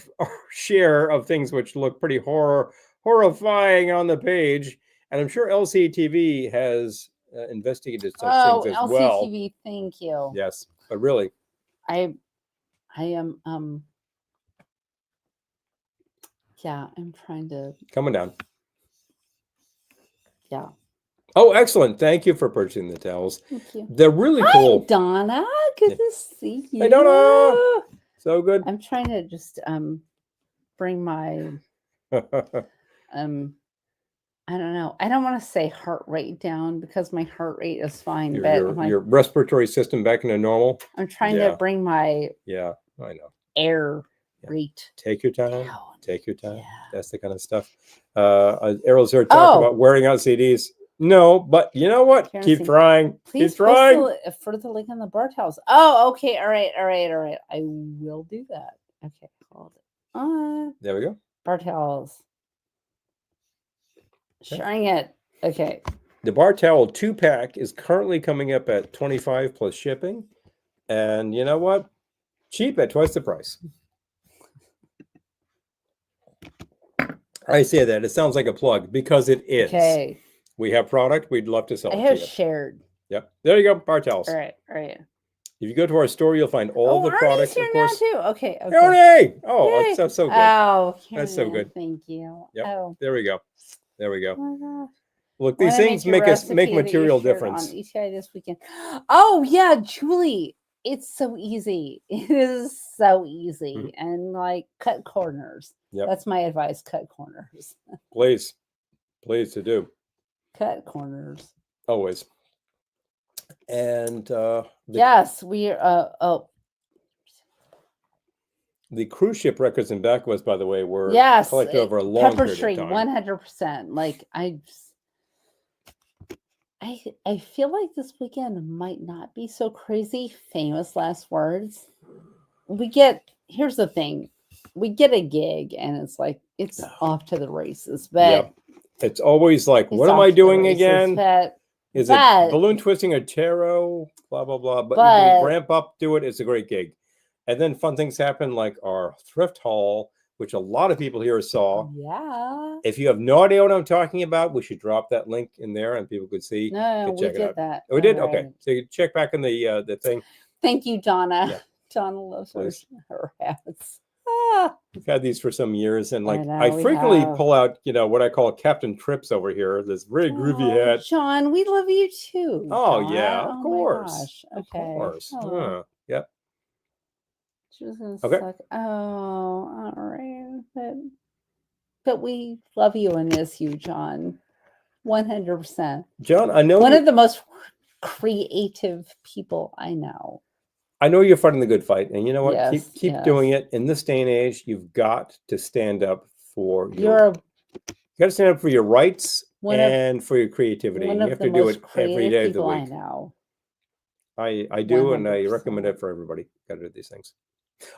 share of things which look pretty horrifying on the page. And I'm sure LCTV has investigated such things as well. LCTV, thank you. Yes, but really. I am, yeah, I'm trying to. Coming down. Yeah. Oh, excellent. Thank you for purchasing the towels. Thank you. They're really cool. Hi, Donna. Good to see you. Hey, Donna. So good. I'm trying to just bring my I don't know. I don't want to say heart rate down because my heart rate is fine. Your respiratory system back into normal. I'm trying to bring my I know air rate. Take your time. down. Take your time. Yeah. That's the kind of stuff. Errol's here talking about wearing out CDs. No, but you know what? Keep trying. Please keep trying. For the link on the bar towels. Oh, okay. All right. I will do that. Okay, hold it on. There we go. Bar towels. Sharing it. Okay. The bar towel 2-pack is currently coming up at $25 plus shipping. And you know what? Cheap at twice the price. I say that. It sounds like a plug because it is. Okay. We have product. We'd love to sell it to you. I have shared. Yep. There you go. Bar towels. All right. If you go to our store, you'll find all the products, here of course. now too. Okay. Ernie! Oh, that's so good. Oh, that's so good. Thank you. Yep. Oh. There we go. There we go. Oh my gosh. Look, these things make material difference. On ETI this weekend. Oh yeah, Julie. It's so easy. It is so easy. And cut corners. Yep. That's my advice. Cut corners. Please to do. Cut corners. Always. And yes, we are. The cruise ship records in back of us, by the way, were collected over a long period of time. 100%. I feel like this weekend might not be so crazy. Famous last words. Here's the thing. We get a gig and it's off to the races. But it's always like, what am I doing again? Is it balloon twisting or tarot? Blah, blah, blah. But you ramp up, do it. It's a great gig. And then fun things happen like our thrift haul, which a lot of people here saw. Yeah. If you have no idea what I'm talking about, we should drop that link in there and people could see. No, we did that. Oh, we did? Okay. So you check back in the thing. Thank you, Donna. Yeah. Donna loves her hats. We've had these for some years, and I frequently pull out, what I call Captain Trips over here. This very groovy hat. John, we love you too. Oh John. yeah, of course. My gosh. Okay. Of course. Yep. She was gonna suck. Oh, all right. But we love you and miss you, John. 100%. John, I know one of the most creative people I know. I know you're fighting the good fight, and you know what? Yes, keep doing it. In this day and age, you've got to stand up for you got to stand up for your rights and for your creativity. You have to do it every day of the week. I know. I do, 100%. And I recommend it for everybody. Got to do these things.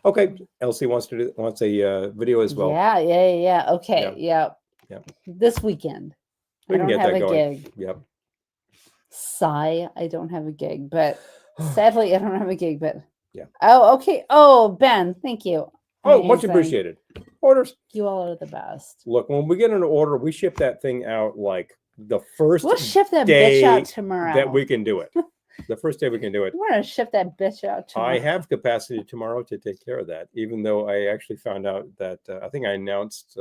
Okay, Elsie wants a video as well. Yeah. Okay, yeah. This weekend, we can get that going. Gig. Yep. Sigh, I don't have a gig, but sadly, I don't have a gig. But yeah. Oh, okay. Oh, Ben, thank you. Oh, much appreciated. Orders. You all are the best. Look, when we get an order, we ship that thing out like the first. We'll ship that bitch out tomorrow. That we can do it. The first day we can do it. We're going to ship that bitch out tomorrow. I have capacity tomorrow to take care of that, even though I actually found out that I think I announced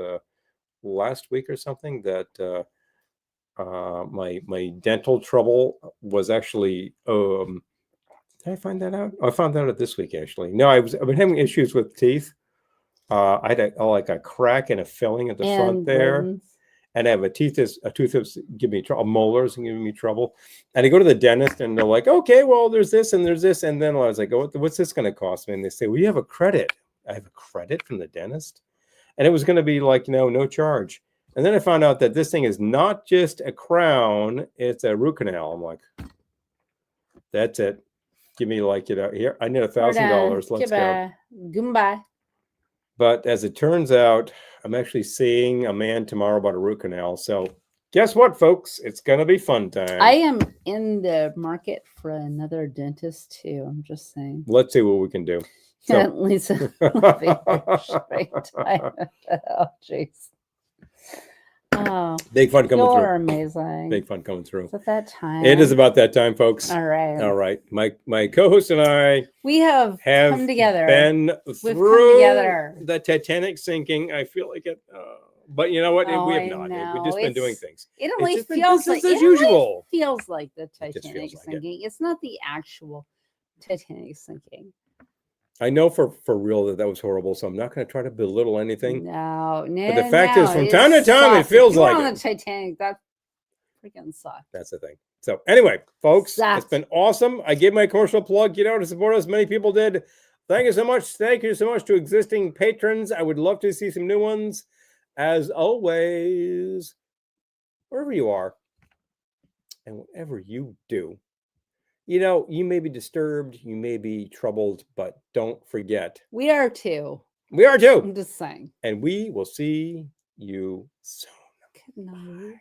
last week or something that my dental trouble was actually did I find that out? I found that out this week actually. No, I've been having issues with teeth. I had like a crack and a filling at the front there. And I have a tooth that's giving me trouble, molars and giving me trouble. And I go to the dentist and they're like, okay, well, there's this and there's this. And then I was like, oh, what's this going to cost me? And they say, well, you have a credit. I have a credit from the dentist. And it was going to be like, no charge. And then I found out that this thing is not just a crown, it's a root canal. I'm like, that's it. Give me like, here, I need $1,000. Let's go. Goodbye. But as it turns out, I'm actually seeing a man tomorrow about a root canal. So guess what, folks? It's going to be fun time. I am in the market for another dentist, too. I'm just saying. Let's see what we can do. So. At least it'll be a straight time. Oh, jeez. Oh, big fun coming through. You're amazing. Big fun coming through. It's at that time. It is about that time, folks. All right. All right. My co-host and I have come together. We've come together. The Titanic sinking. I feel like it. But you know what? Oh, we have not. We've just been doing things. It only feels like as usual. Feels like the Titanic sinking. It's not the actual Titanic sinking. I know for real that was horrible, so I'm not going to try to belittle anything. No. But the fact is, from time to time, it feels like on the Titanic. That freaking sucked. That's the thing. So anyway, folks, it's been awesome. I gave my commercial plug. Get out to support us. Many people did. Thank you so much. Thank you so much to existing patrons. I would love to see some new ones. As always, wherever you are and whatever you do, you may be disturbed, you may be troubled, but don't forget. We are too. We are too. I'm just saying. And we will see you soon. Good night.